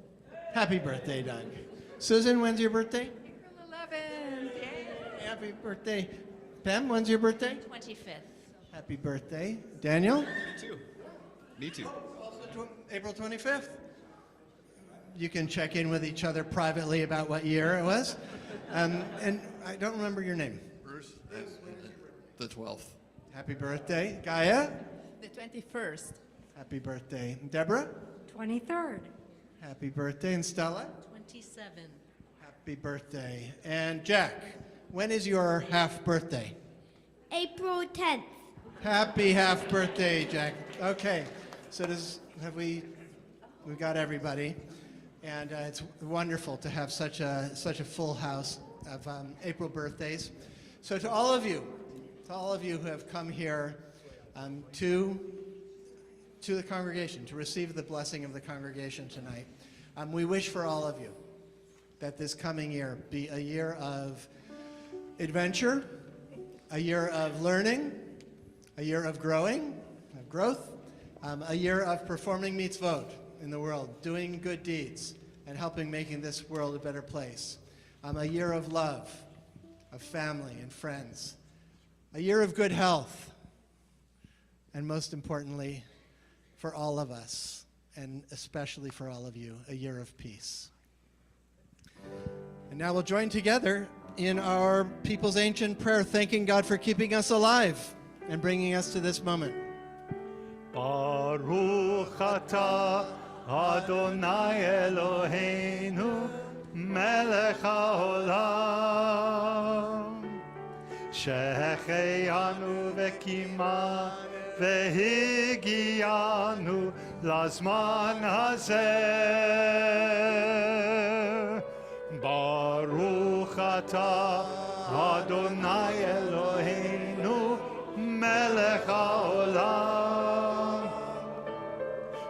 Happy birthday, Doug. Susan, when's your birthday? April 11th. Happy birthday. Pam, when's your birthday? 25th. Happy birthday. Daniel? Me too. Me too. April 25th. You can check in with each other privately about what year it was. And I don't remember your name. Bruce, the 12th. Happy birthday. Gaia? The 21st. Happy birthday. Deborah? 23rd. Happy birthday. And Stella? 27. Happy birthday. And Jack, when is your half birthday? April 10th. Happy half birthday, Jack. Okay, so we've got everybody, and it's wonderful to have such a full house of April birthdays. So to all of you who have come here to the congregation to receive the blessing of the congregation tonight, we wish for all of you that this coming year be a year of adventure, a year of learning, a year of growth, a year of performing mitzvot in the world, doing good deeds, and helping making this world a better place. A year of love, of family and friends, a year of good health, and most importantly, for all of us, and especially for all of you, a year of peace. And now we'll join together in our people's ancient prayer, thanking God for keeping us alive and bringing us to this moment. Baruch atah Adonai Eloheinu melech haolam שהחיינו וקיימה והגיענו לזמן הזה. ברוך אתה אדוני אלוהינו מלך העולם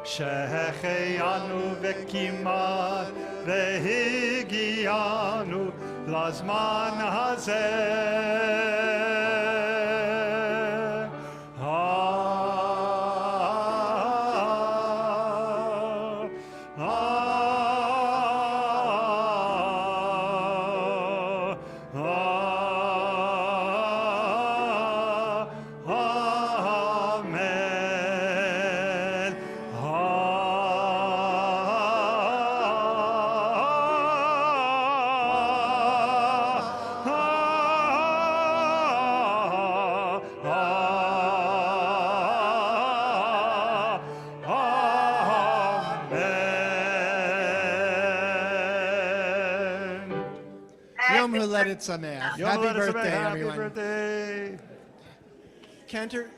שהחיינו וקיימה והגיענו לזמן הזה. Yom Haledet Sameach. Happy birthday, everyone. Happy birthday. Cantor,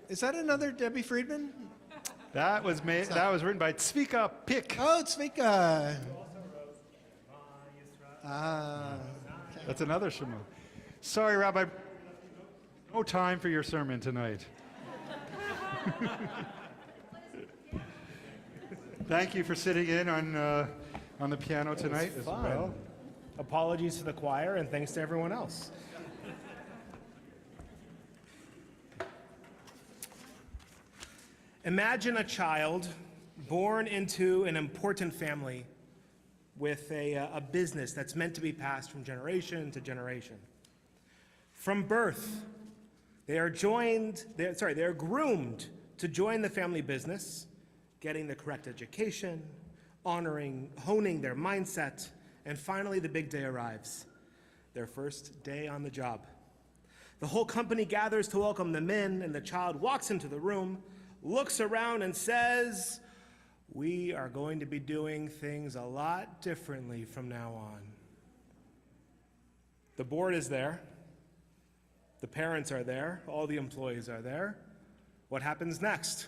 is that another Debbie Friedman? That was made. That was written by Tzvika Pick. Oh, Tzvika. Ah. That's another Shema. Sorry, Rabbi. No time for your sermon tonight. Thank you for sitting in on the piano tonight as fun. well. Apologies to the choir and thanks to everyone else. Imagine a child born into an important family with a business that's meant to be passed from generation to generation. From birth, they are groomed to join the family business, getting the correct education, honing their mindset, and finally the big day arrives, their first day on the job. The whole company gathers to welcome them in, and the child walks into the room, looks around and says, "We are going to be doing things a lot differently from now on." The board is there. The parents are there. All the employees are there. What happens next?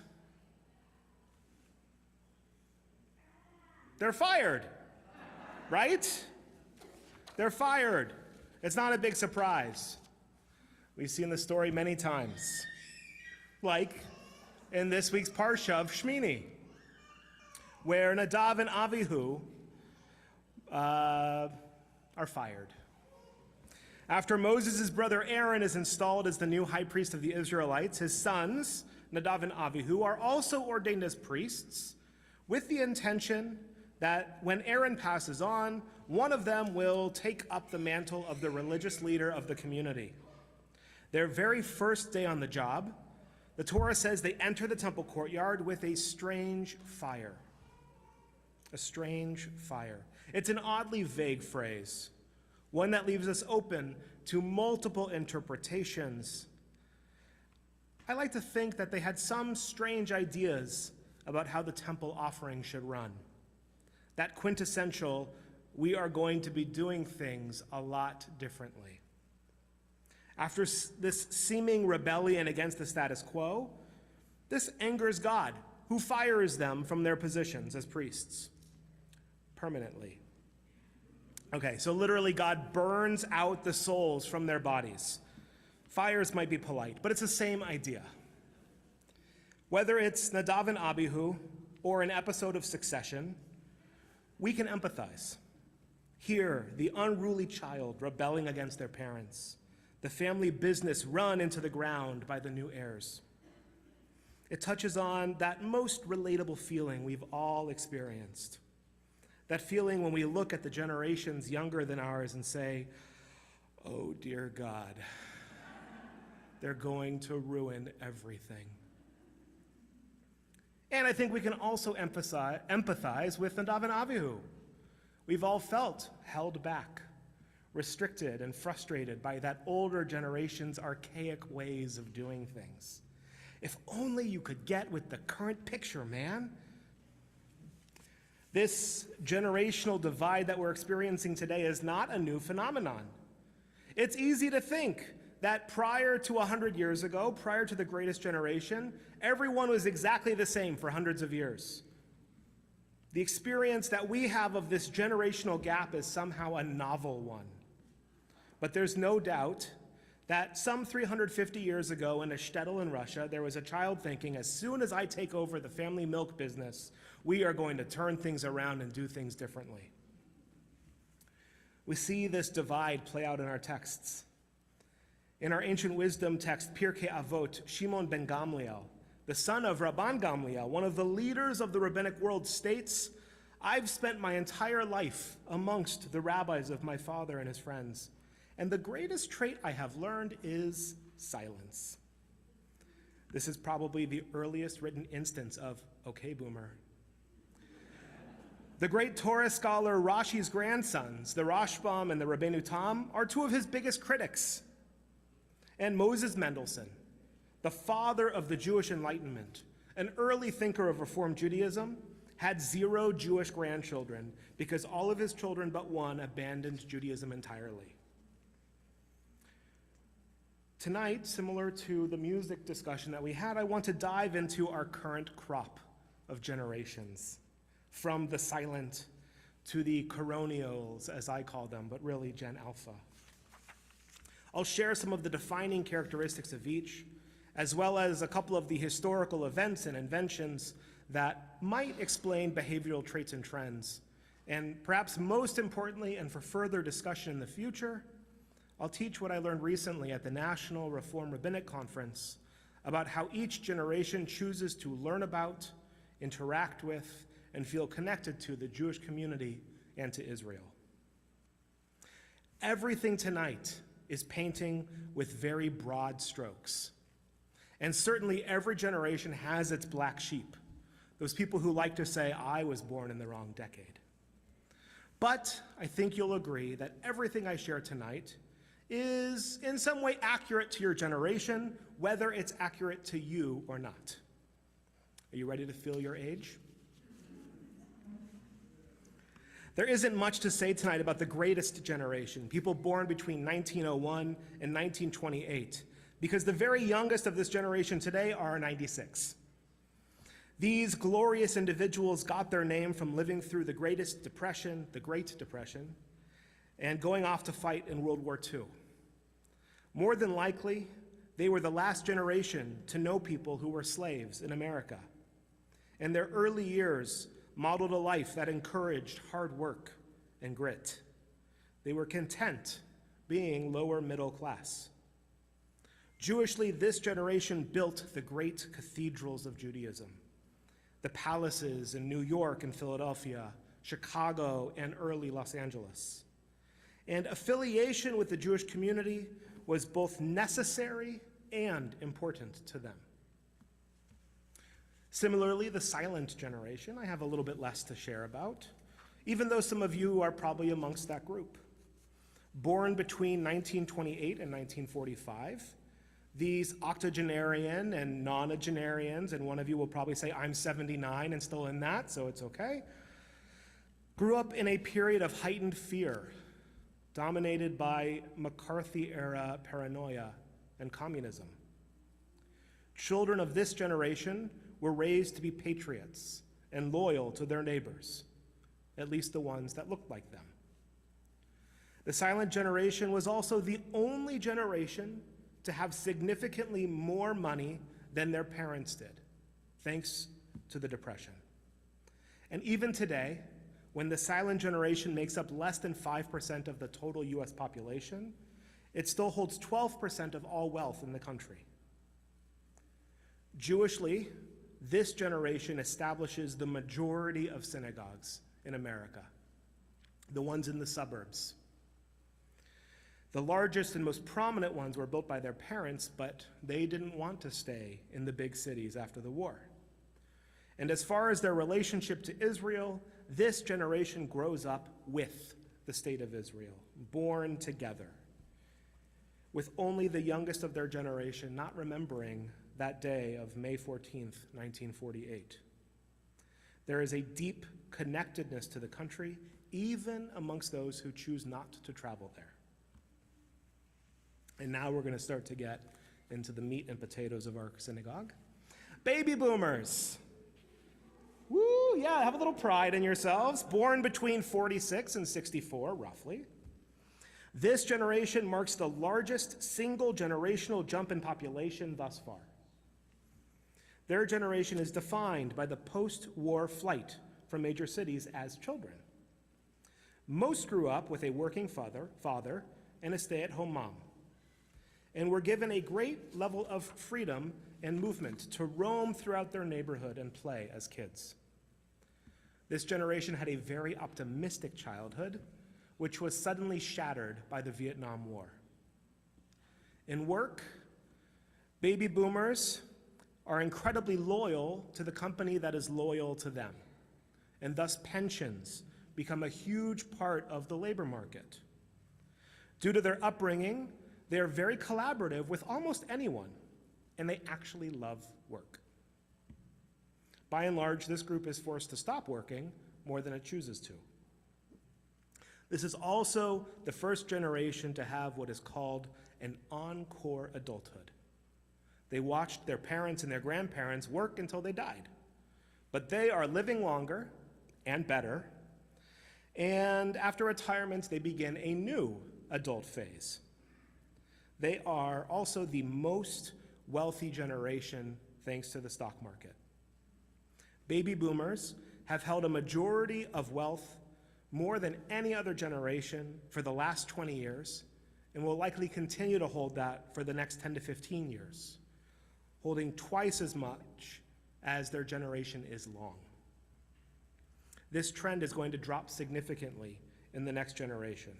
They're fired, right? They're fired. It's not a big surprise. We've seen the story many times, like in this week's Parsha of Shmini, where Nadav and Avihu are fired. After Moses' brother Aaron is installed as the new high priest of the Israelites, his sons, Nadav and Avihu, are also ordained as priests with the intention that when Aaron passes on, one of them will take up the mantle of the religious leader of the community. Their very first day on the job, the Torah says they enter the temple courtyard with a strange fire. A strange fire. It's an oddly vague phrase, one that leaves us open to multiple interpretations. I like to think that they had some strange ideas about how the temple offering should run. That quintessential, we are going to be doing things a lot differently. After this seeming rebellion against the status quo, this angers God, who fires them from their positions as priests permanently. Okay, so literally God burns out the souls from their bodies. Fires might be polite, but it's the same idea. Whether it's Nadav and Abihu or an episode of Succession, we can empathize. Here, the unruly child rebelling against their parents, the family business run into the ground by the new heirs. It touches on that most relatable feeling we've all experienced. That feeling when we look at the generations younger than ours and say, "Oh dear God, they're going to ruin everything." And I think we can also empathize with Nadav and Avihu. We've all felt held back, restricted, and frustrated by that older generation's archaic ways of doing things. If only you could get with the current picture, man. This generational divide that we're experiencing today is not a new phenomenon. It's easy to think that prior to 100 years ago, prior to the greatest generation, everyone was exactly the same for hundreds of years. The experience that we have of this generational gap is somehow a novel one. But there's no doubt that some 350 years ago in a shtetl in Russia, there was a child thinking, as soon as I take over the family milk business, we are going to turn things around and do things differently. We see this divide play out in our texts. In our ancient wisdom text, Pirkei Avot, Shimon ben Gamliel, the son of Rabban Gamliel, one of the leaders of the rabbinic world, states, "I've spent my entire life amongst the rabbis of my father and his friends, and the greatest trait I have learned is silence." This is probably the earliest written instance of "Okay, boomer." The great Torah scholar Rashi's grandsons, the Rashbam and the Rabbeinu Tam, are two of his biggest critics. And Moses Mendelssohn, the father of the Jewish Enlightenment, an early thinker of Reform Judaism, had 0 Jewish grandchildren because all of his children but one abandoned Judaism entirely. Tonight, similar to the music discussion that we had, I want to dive into our current crop of generations, from the silent to the coronials, as I call them, but really Gen Alpha. I'll share some of the defining characteristics of each, as well as a couple of the historical events and inventions that might explain behavioral traits and trends. And perhaps most importantly, and for further discussion in the future, I'll teach what I learned recently at the National Reform Rabbinic Conference about how each generation chooses to learn about, interact with, and feel connected to the Jewish community and to Israel. Everything tonight is painting with very broad strokes. And certainly every generation has its black sheep, those people who like to say, I was born in the wrong decade. But I think you'll agree that everything I share tonight is in some way accurate to your generation, whether it's accurate to you or not. Are you ready to feel your age? There isn't much to say tonight about the greatest generation, people born between 1901 and 1928, because the very youngest of this generation today are 96. These glorious individuals got their name from living through the greatest depression, the Great Depression, and going off to fight in World War II. More than likely, they were the last generation to know people who were slaves in America. And their early years modeled a life that encouraged hard work and grit. They were content being lower middle class. Jewishly, this generation built the great cathedrals of Judaism, the palaces in New York and Philadelphia, Chicago, and early Los Angeles. And affiliation with the Jewish community was both necessary and important to them. Similarly, the silent generation, I have a little bit less to share about, even though some of you are probably amongst that group. Born between 1928 and 1945, these octogenarian and nonagenarians, and one of you will probably say, I'm 79 and still in that, so it's okay, grew up in a period of heightened fear, dominated by McCarthy-era paranoia and communism. Children of this generation were raised to be patriots and loyal to their neighbors, at least the ones that looked like them. The silent generation was also the only generation to have significantly more money than their parents did, thanks to the Depression. And even today, when the silent generation makes up less than 5% of the total US population, it still holds 12% of all wealth in the country. Jewishly, this generation establishes the majority of synagogues in America, the ones in the suburbs. The largest and most prominent ones were built by their parents, but they didn't want to stay in the big cities after the war. And as far as their relationship to Israel, this generation grows up with the state of Israel, born together, with only the youngest of their generation not remembering that day of May 14th, 1948. There is a deep connectedness to the country, even amongst those who choose not to travel there. And now we're going to start to get into the meat and potatoes of our synagogue. Baby boomers. Woo, yeah, have a little pride in yourselves. Born between 46 and 64, roughly. This generation marks the largest single generational jump in population thus far. Their generation is defined by the post-war flight from major cities as children. Most grew up with a working father and a stay-at-home mom, and were given a great level of freedom and movement to roam throughout their neighborhood and play as kids. This generation had a very optimistic childhood, which was suddenly shattered by the Vietnam War. In work, baby boomers are incredibly loyal to the company that is loyal to them, and thus pensions become a huge part of the labor market. Due to their upbringing, they are very collaborative with almost anyone, and they actually love work. By and large, this group is forced to stop working more than it chooses to. This is also the first generation to have what is called an encore adulthood. They watched their parents and their grandparents work until they died, but they are living longer and better, and after retirement, they begin a new adult phase. They are also the most wealthy generation thanks to the stock market. Baby boomers have held a majority of wealth more than any other generation for the last 20 years and will likely continue to hold that for the next 10 to 15 years, holding twice as much as their generation is long. This trend is going to drop significantly in the next generation.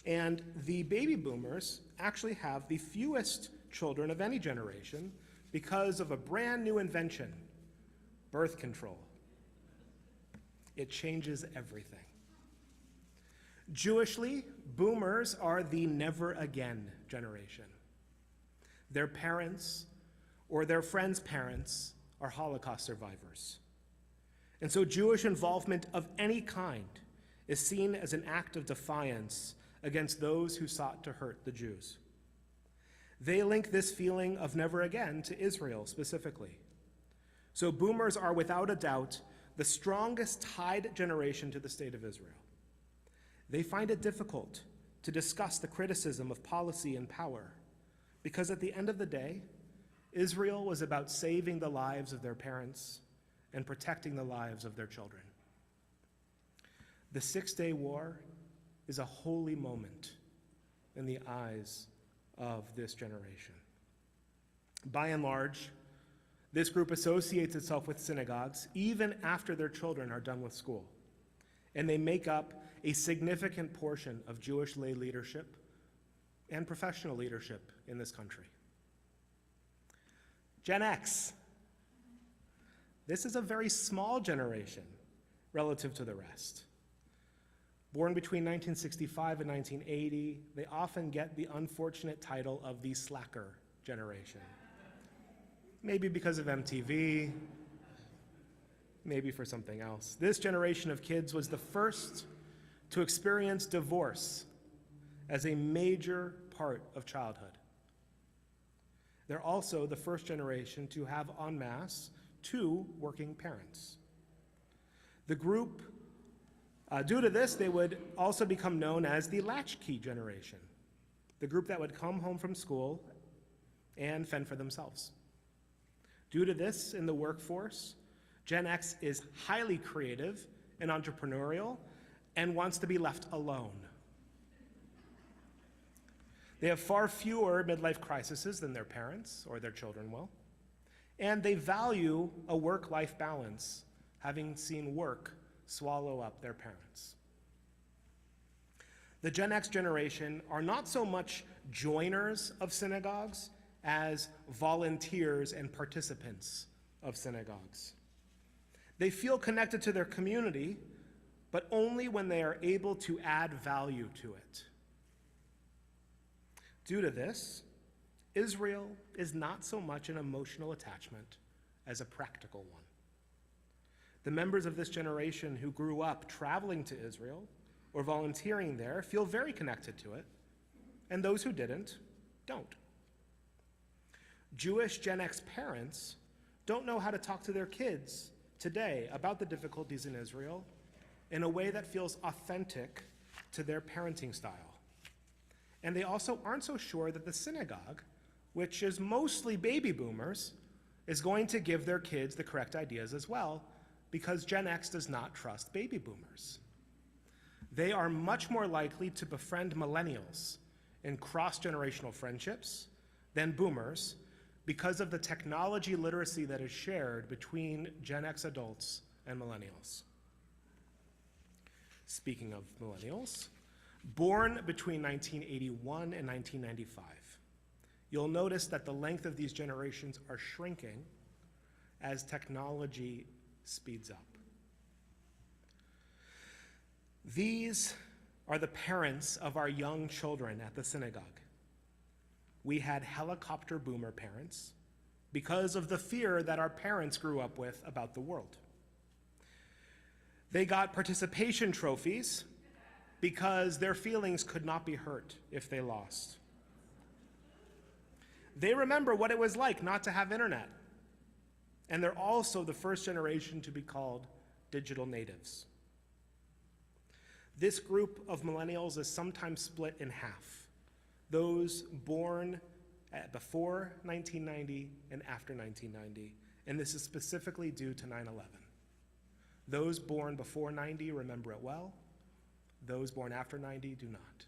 And the baby boomers actually have the fewest children of any generation because of a brand new invention, birth control. It changes everything. Jewishly, boomers are the never again generation. Their parents or their friends' parents are Holocaust survivors. And so Jewish involvement of any kind is seen as an act of defiance against those who sought to hurt the Jews. They link this feeling of never again to Israel specifically. So boomers are without a doubt the strongest tied generation to the state of Israel. They find it difficult to discuss the criticism of policy and power because at the end of the day, Israel was about saving the lives of their parents and protecting the lives of their children. The Six-Day War is a holy moment in the eyes of this generation. By and large, this group associates itself with synagogues even after their children are done with school, and they make up a significant portion of Jewish lay leadership and professional leadership in this country. Gen X. This is a very small generation relative to the rest. Born between 1965 and 1980, they often get the unfortunate title of the slacker generation. Maybe because of MTV, maybe for something else. This generation of kids was the first to experience divorce as a major part of childhood. They're also the first generation to have en masse 2 working parents. The group, due to this, they would also become known as the latchkey generation, the group that would come home from school and fend for themselves. Due to this, in the workforce, Gen X is highly creative and entrepreneurial and wants to be left alone. They have far fewer midlife crises than their parents or their children will, and they value a work-life balance, having seen work swallow up their parents. The Gen X generation are not so much joiners of synagogues as volunteers and participants of synagogues. They feel connected to their community, but only when they are able to add value to it. Due to this, Israel is not so much an emotional attachment as a practical one. The members of this generation who grew up traveling to Israel or volunteering there feel very connected to it, and those who didn't, don't. Jewish Gen X parents don't know how to talk to their kids today about the difficulties in Israel in a way that feels authentic to their parenting style. And they also aren't so sure that the synagogue, which is mostly baby boomers, is going to give their kids the correct ideas as well, because Gen X does not trust baby boomers. They are much more likely to befriend millennials in cross-generational friendships than boomers because of the technology literacy that is shared between Gen X adults and millennials. Speaking of millennials, born between 1981 and 1995, you'll notice that the length of these generations are shrinking as technology speeds up. These are the parents of our young children at the synagogue. We had helicopter boomer parents because of the fear that our parents grew up with about the world. They got participation trophies because their feelings could not be hurt if they lost. They remember what it was like not to have internet And they're also the first generation to be called digital natives. This group of millennials is sometimes split in half. Those born before 1990 and after 1990, and this is specifically due to 9/11. Those born before 90 remember it well. Those born after 90 do not.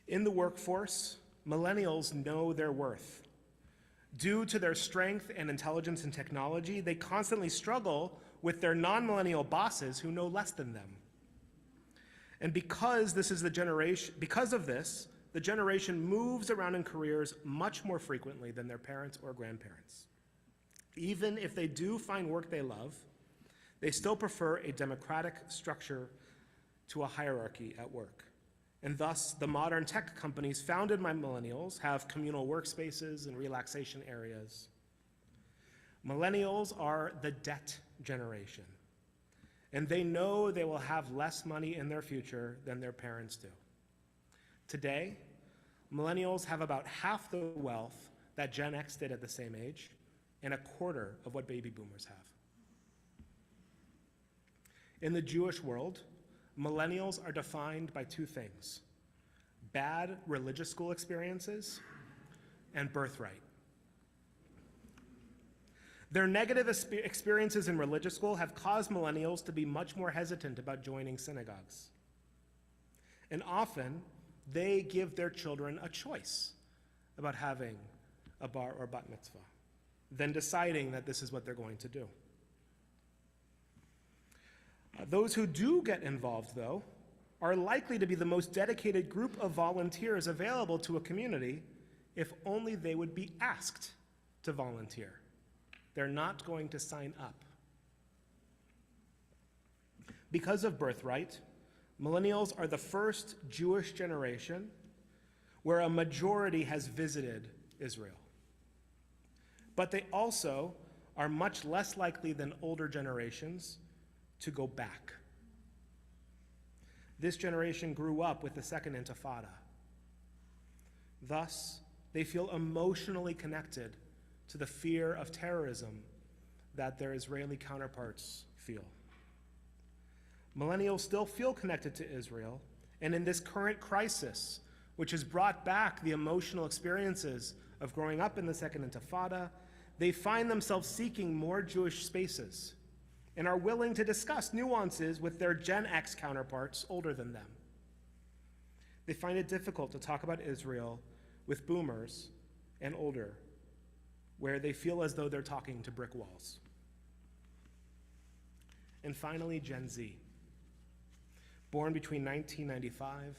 In the workforce, millennials know their worth. Due to their strength and intelligence in technology, they constantly struggle with their non-millennial bosses who know less than them. And because of this, the generation moves around in careers much more frequently than their parents or grandparents. Even if they do find work they love, they still prefer a democratic structure to a hierarchy at work. And thus, the modern tech companies founded by millennials have communal workspaces and relaxation areas. Millennials are the debt generation, and they know they will have less money in their future than their parents do. Today, millennials have about half the wealth that Gen X did at the same age, and a quarter of what baby boomers have. In the Jewish world, millennials are defined by two things: bad religious school experiences and birthright. Their negative experiences in religious school have caused millennials to be much more hesitant about joining synagogues. And often, they give their children a choice about having a bar or bat mitzvah, then deciding that this is what they're going to do. Those who do get involved, though, are likely to be the most dedicated group of volunteers available to a community if only they would be asked to volunteer. They're not going to sign up. Because of birthright, millennials are the first Jewish generation where a majority has visited Israel. But they also are much less likely than older generations to go back. This generation grew up with the Second Intifada. Thus, they feel emotionally connected to the fear of terrorism that their Israeli counterparts feel. Millennials still feel connected to Israel, and in this current crisis, which has brought back the emotional experiences of growing up in the Second Intifada, they find themselves seeking more Jewish spaces and are willing to discuss nuances with their Gen X counterparts older than them. They find it difficult to talk about Israel with boomers and older, where they feel as though they're talking to brick walls. And finally, Gen Z, born between 1995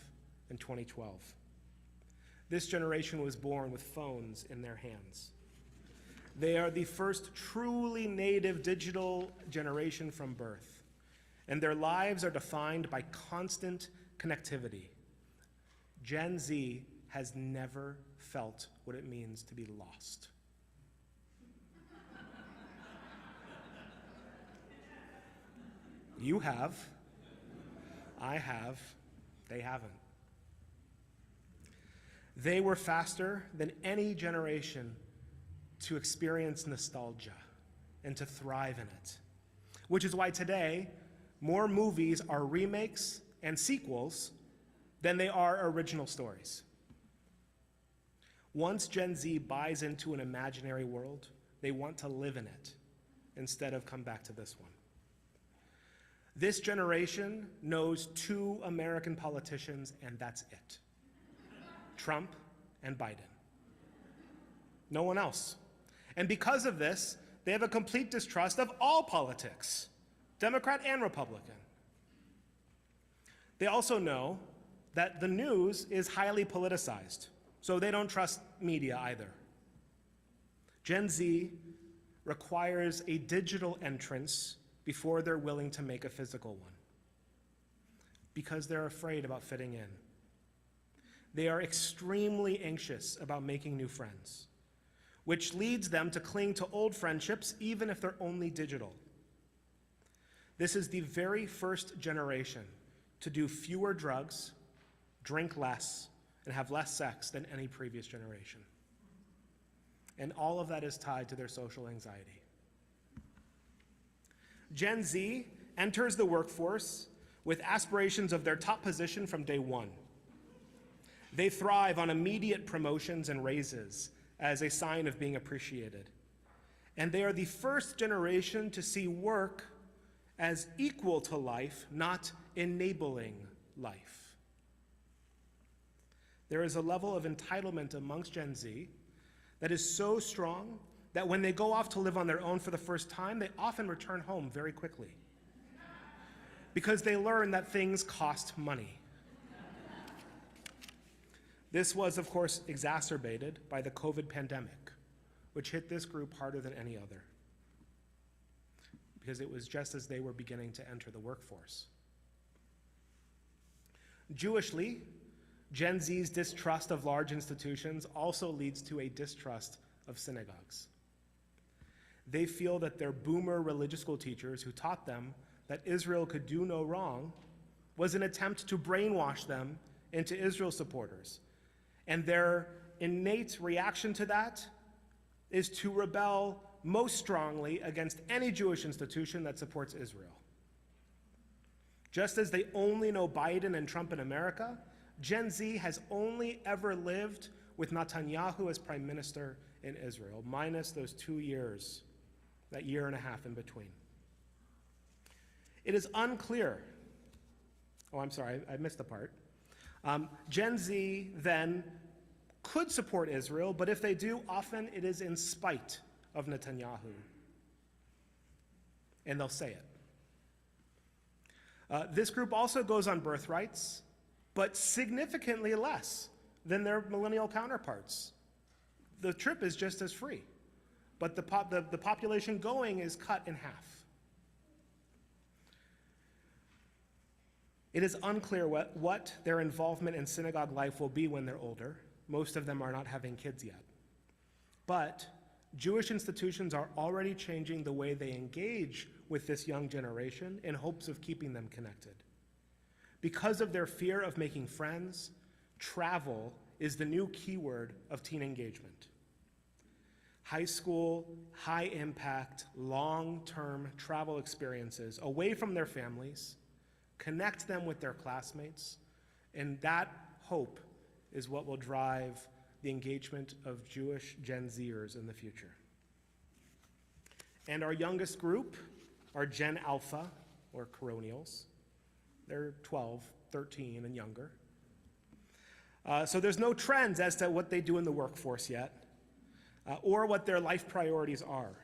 and 2012. This generation was born with phones in their hands. They are the first truly native digital generation from birth, and their lives are defined by constant connectivity. Gen Z has never felt what it means to be lost. You have, I have, they haven't. They were faster than any generation to experience nostalgia and to thrive in it, which is why today more movies are remakes and sequels than they are original stories. Once Gen Z buys into an imaginary world, they want to live in it instead of come back to this one. This generation knows two American politicians, and that's it: Trump and Biden. No one else. And because of this, they have a complete distrust of all politics, Democrat and Republican. They also know that the news is highly politicized, so they don't trust media either. Gen Z requires a digital entrance before they're willing to make a physical one, because they're afraid about fitting in. They are extremely anxious about making new friends, which leads them to cling to old friendships even if they're only digital. This is the very first generation to do fewer drugs, drink less, and have less sex than any previous generation. and all of that is tied to their social anxiety. Gen Z enters the workforce with aspirations of their top position from day one. They thrive on immediate promotions and raises as a sign of being appreciated. And they are the first generation to see work as equal to life, not enabling life. There is a level of entitlement amongst Gen Z that is so strong that when they go off to live on their own for the first time, they often return home very quickly because they learn that things cost money. This was, of course, exacerbated by the COVID pandemic, which hit this group harder than any other, because it was just as they were beginning to enter the workforce. Jewishly, Gen Z's distrust of large institutions also leads to a distrust of synagogues. They feel that their boomer religious school teachers who taught them that Israel could do no wrong was an attempt to brainwash them into Israel supporters. And their innate reaction to that is to rebel most strongly against any Jewish institution that supports Israel. Just as they only know Biden and Trump in America, Gen Z has only ever lived with Netanyahu as prime minister in Israel, minus those 2 years, that year and a half in between. It is unclear. Oh, I'm sorry, I missed the part. Gen Z then could support Israel, but if they do, often it is in spite of Netanyahu. And they'll say it. This group also goes on birthrights, but significantly less than their millennial counterparts. The trip is just as free, but the population going is cut in half. It is unclear what their involvement in synagogue life will be when they're older. Most of them are not having kids yet. But Jewish institutions are already changing the way they engage with this young generation in hopes of keeping them connected. Because of their fear of making friends, travel is the new keyword of teen engagement. High school, high impact, long-term travel experiences away from their families connect them with their classmates, and that hope is what will drive the engagement of Jewish Gen Zers in the future. And our youngest group are Gen Alpha, or Coronials. They're 12, 13, and younger. So there's no trends as to what they do in the workforce yet, or what their life priorities are.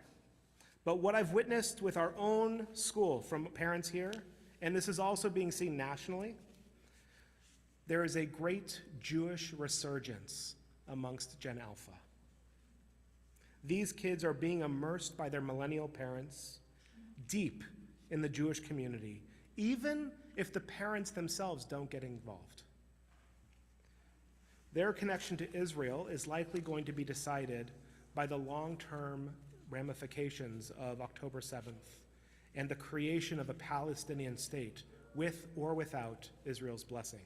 But what I've witnessed with our own school from parents here, and this is also being seen nationally, there is a great Jewish resurgence amongst Gen Alpha. These kids are being immersed by their millennial parents deep in the Jewish community, even if the parents themselves don't get involved. Their connection to Israel is likely going to be decided by the long-term ramifications of October 7th and the creation of a Palestinian state with or without Israel's blessing.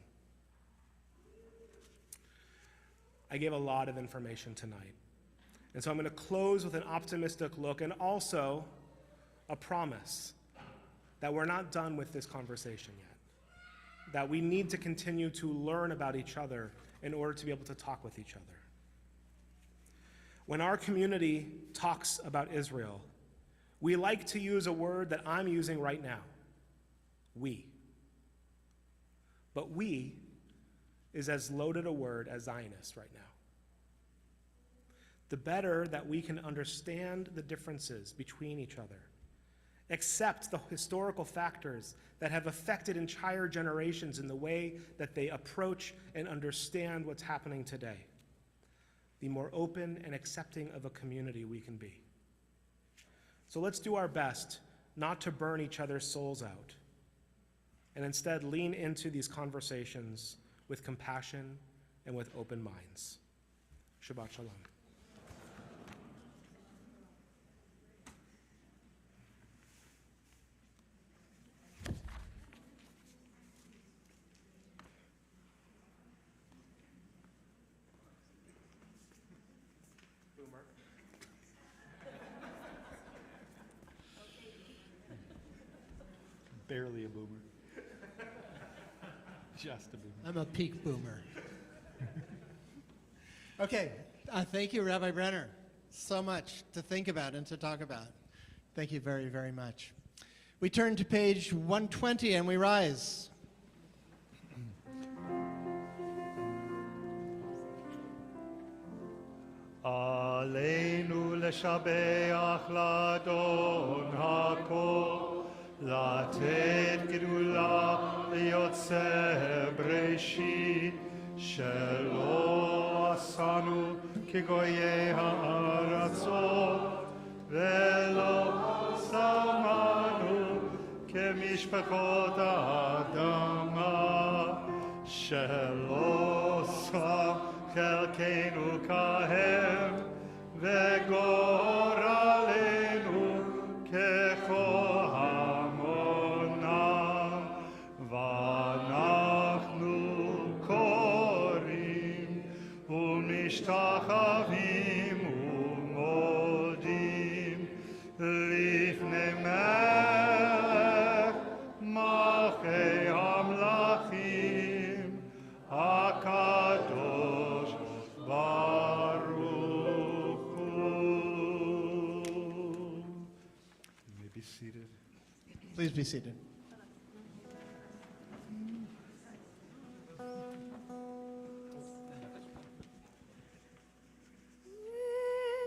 I gave a lot of information tonight. And so I'm going to close with an optimistic look and also a promise that we're not done with this conversation yet, that we need to continue to learn about each other in order to be able to talk with each other. When our community talks about Israel, we like to use a word that I'm using right now, we. But we is as loaded a word as Zionist right now. The better that we can understand the differences between each other, accept the historical factors that have affected entire generations in the way that they approach and understand what's happening today, the more open and accepting of a community we can be. So let's do our best not to burn each other's souls out, and instead lean into these conversations with compassion and with open minds. Shabbat Shalom. Boomer. Barely a boomer. Just a boomer. I'm a peak boomer. Okay, thank you, Rabbi Brenner. So much to think about and to talk about. Thank you very, very much. We turn to page 120 and we rise. עלינו לשבח לאדון הכל, לתת גדולה ליוצא בראשית, שלא עשנו כגויי הארצות, ולא שמנו כמשפחות האדמה, שלא שם חלקנו כהם, וגורלנו ככל המונם, ואנחנו קוראים ומשתחווים ומודים לפני מלך מלכי המלכים הקדוש ברוך הוא. You may be seated. Please be seated.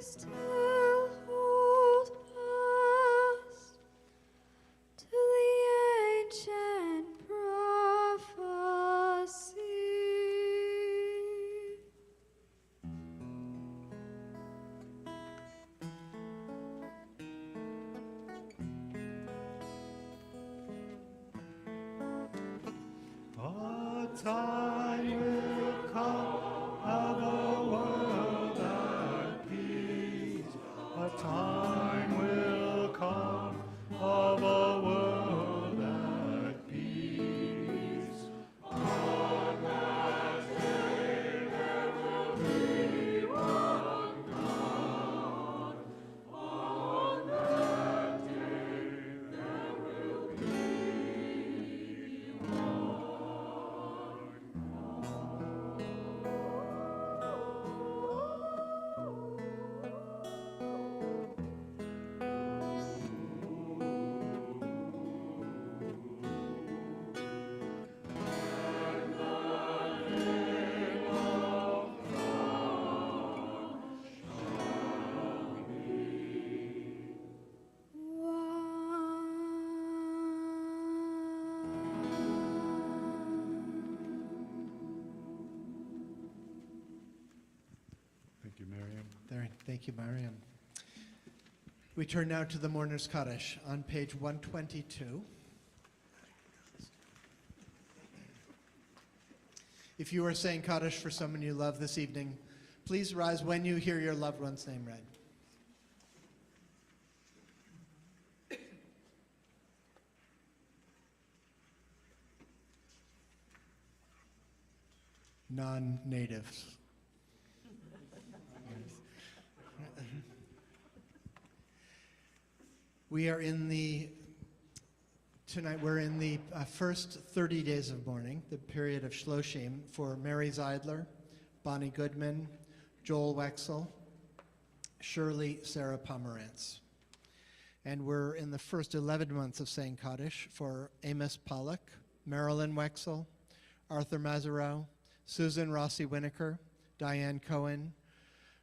Still hold fast to the ancient prophecy. A time will come of a world at peace. A time will come of a world at peace. On that day there will be one God. On that day there will be one. Thank you, Miriam. Thank you, Mariam. We turn now to the Mourner's Kaddish on page 122. If you are saying Kaddish for someone you love this evening, please rise when you hear your loved one's name read. Non-natives. Tonight we're in the first 30 days of mourning, the period of Shloshim, for Mary Zeidler, Bonnie Goodman, Joel Wexel, Shirley Sarah Pomerantz. And we're in the first 11 months of saying Kaddish for Amos Pollock, Marilyn Wexel, Arthur Mazarow, Susan Rossi Winokur, Diane Cohen,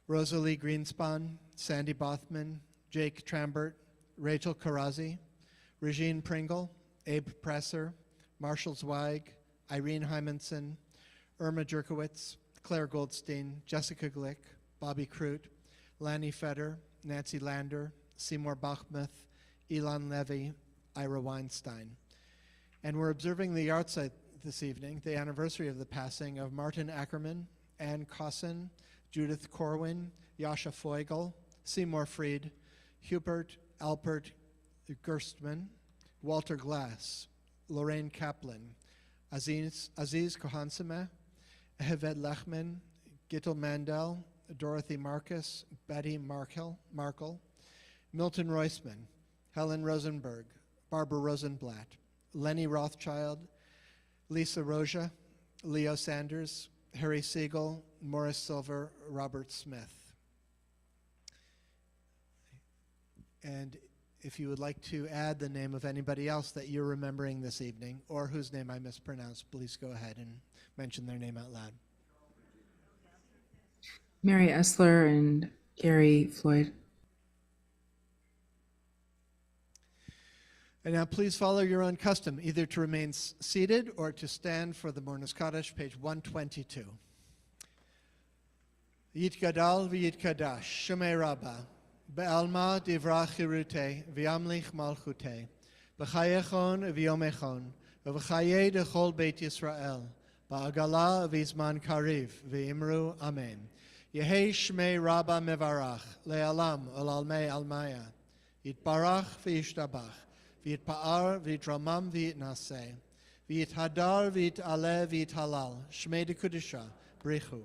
Rosalie Greenspan, Sandy Bothman, Jake Trambert, Rachel Karazi, Regine Pringle, Abe Presser, Marshall Zweig, Irene Hymanson, Irma Jerkowitz, Claire Goldstein, Jessica Glick, Bobby Crute, Lanny Feder, Nancy Lander, Seymour Bachmuth, Elon Levy, Ira Weinstein. And we're observing the yahrzeit this evening, the anniversary of the passing of Martin Ackerman, Ann Cosson, Judith Corwin, Yasha Feugel, Seymour Freed, Hubert Alpert Gerstmann, Walter Glass, Lorraine Kaplan, Aziz Kohansameh, Eheved Lechman, Gittel Mandel, Dorothy Marcus, Betty Markle, Milton Roisman, Helen Rosenberg, Barbara Rosenblatt, Lenny Rothschild, Lisa Roja, Leo Sanders, Harry Siegel, Morris Silver, Robert Smith. And if you would like to add the name of anybody else that you're remembering this evening, or whose name I mispronounced, please go ahead and mention their name out loud. Mary Essler and Gary Floyd. And now please follow your own custom, either to remain seated or to stand for the Mornas Kaddish, page 122. Yitgadal v'yitkadash, Shemei Rabbah, be'alma divra chirute, v'yamlich malchute, b'chayechon v'yomechon, v'chaye dechol beit Yisrael, ba'agala v'izman kariv, v'imru amen. Yehei Shmei Rabbah mevarach, le'alam olalmei almaya, yitbarach v'yishtabach, v'yitpa'ar v'yitramam v'yitnaseh, v'yithadar v'yit'aleh v'yithalal, Shmei de Kudisha, brichu.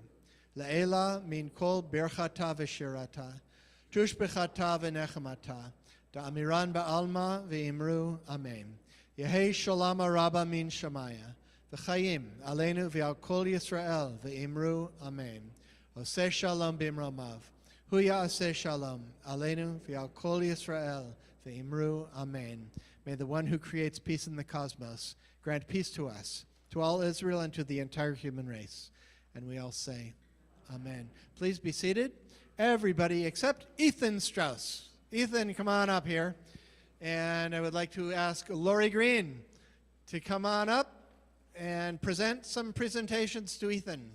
Le'ela min kol birchata v'shirata, tushbechata v'nechemata, da'amiran ba'alma v'imru amen. Yehei sholama rabba min shamaya, v'chayim aleinu v'al kol Yisrael v'imru amen. Oseh shalom b'imromav, huya oseh shalom aleinu v'al kol Yisrael v'imru amen. May the one who creates peace in the cosmos grant peace to us, to all Israel and to the entire human race. And we all say, amen. Please be seated. Everybody except Ethan Strauss. Ethan, come on up here. And I would like to ask Lori Green to come on up and present some presentations to Ethan.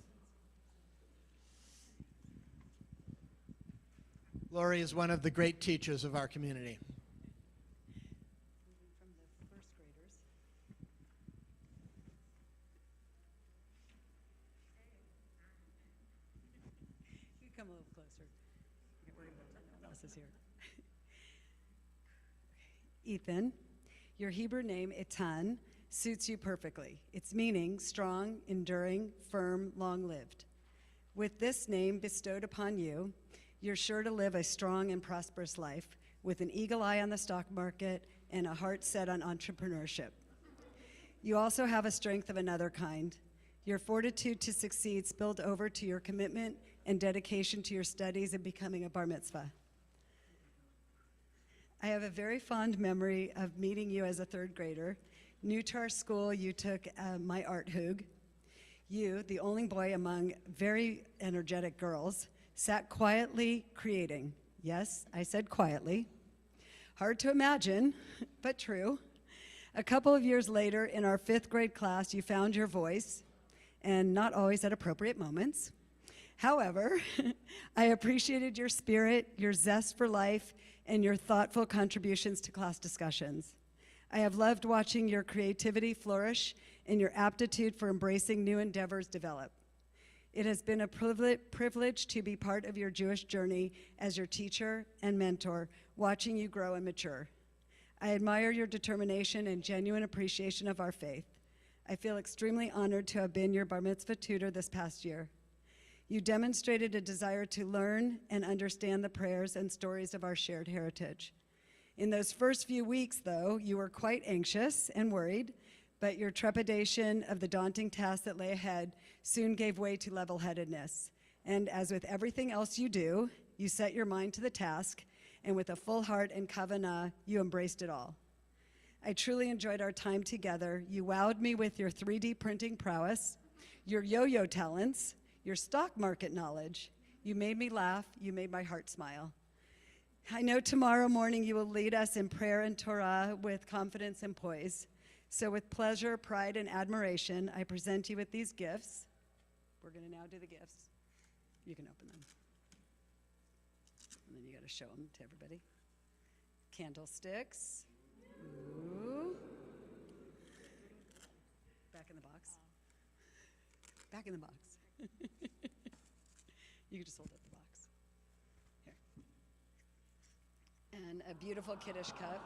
Lori is one of the great teachers of our community. Come a little closer. Get worried about that. No one else is here. Ethan, your Hebrew name, Etan, suits you perfectly. Its meaning, strong, enduring, firm, long-lived. With this name bestowed upon you, you're sure to live a strong and prosperous life with an eagle eye on the stock market and a heart set on entrepreneurship. You also have a strength of another kind. Your fortitude to succeed spilled over to your commitment and dedication to your studies and becoming a bar mitzvah. I have a very fond memory of meeting you as a third grader. New to our school, you took my art hug. You, the only boy among very energetic girls, sat quietly creating. Yes, I said quietly. Hard to imagine, but true. A couple of years later, in our 5th grade class, you found your voice, and not always at appropriate moments. However, I appreciated your spirit, your zest for life, and your thoughtful contributions to class discussions. I have loved watching your creativity flourish and your aptitude for embracing new endeavors develop. It has been a privilege to be part of your Jewish journey as your teacher and mentor, watching you grow and mature. I admire your determination and genuine appreciation of our faith. I feel extremely honored to have been your bar mitzvah tutor this past year. You demonstrated a desire to learn and understand the prayers and stories of our shared heritage. In those first few weeks, though, you were quite anxious and worried, but your trepidation of the daunting task that lay ahead soon gave way to level-headedness. And as with everything else you do, you set your mind to the task, and with a full heart and kavanah, you embraced it all. I truly enjoyed our time together. You wowed me with your 3D printing prowess, your yo-yo talents, your stock market knowledge. You made me laugh. You made my heart smile. I know tomorrow morning you will lead us in prayer and Torah with confidence and poise. So with pleasure, pride, and admiration, I present you with these gifts. We're going to now do the gifts. You can open them. And then you got to show them to everybody. Candlesticks. Ooh. Back in the box. Back in the box. You can just hold up the box. Here. And a beautiful Kiddush cup.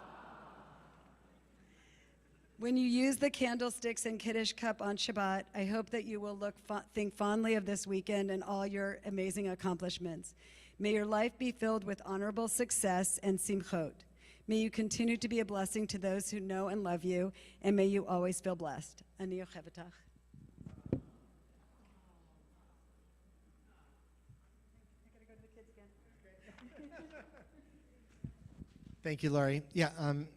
When you use the candlesticks and Kiddush cup on Shabbat, I hope that you will think fondly of this weekend and all your amazing accomplishments. May your life be filled with honorable success and simchot. May you continue to be a blessing to those who know and love you, and may you always feel blessed. Ani ochevetach. Thank you, Laurie. Yeah,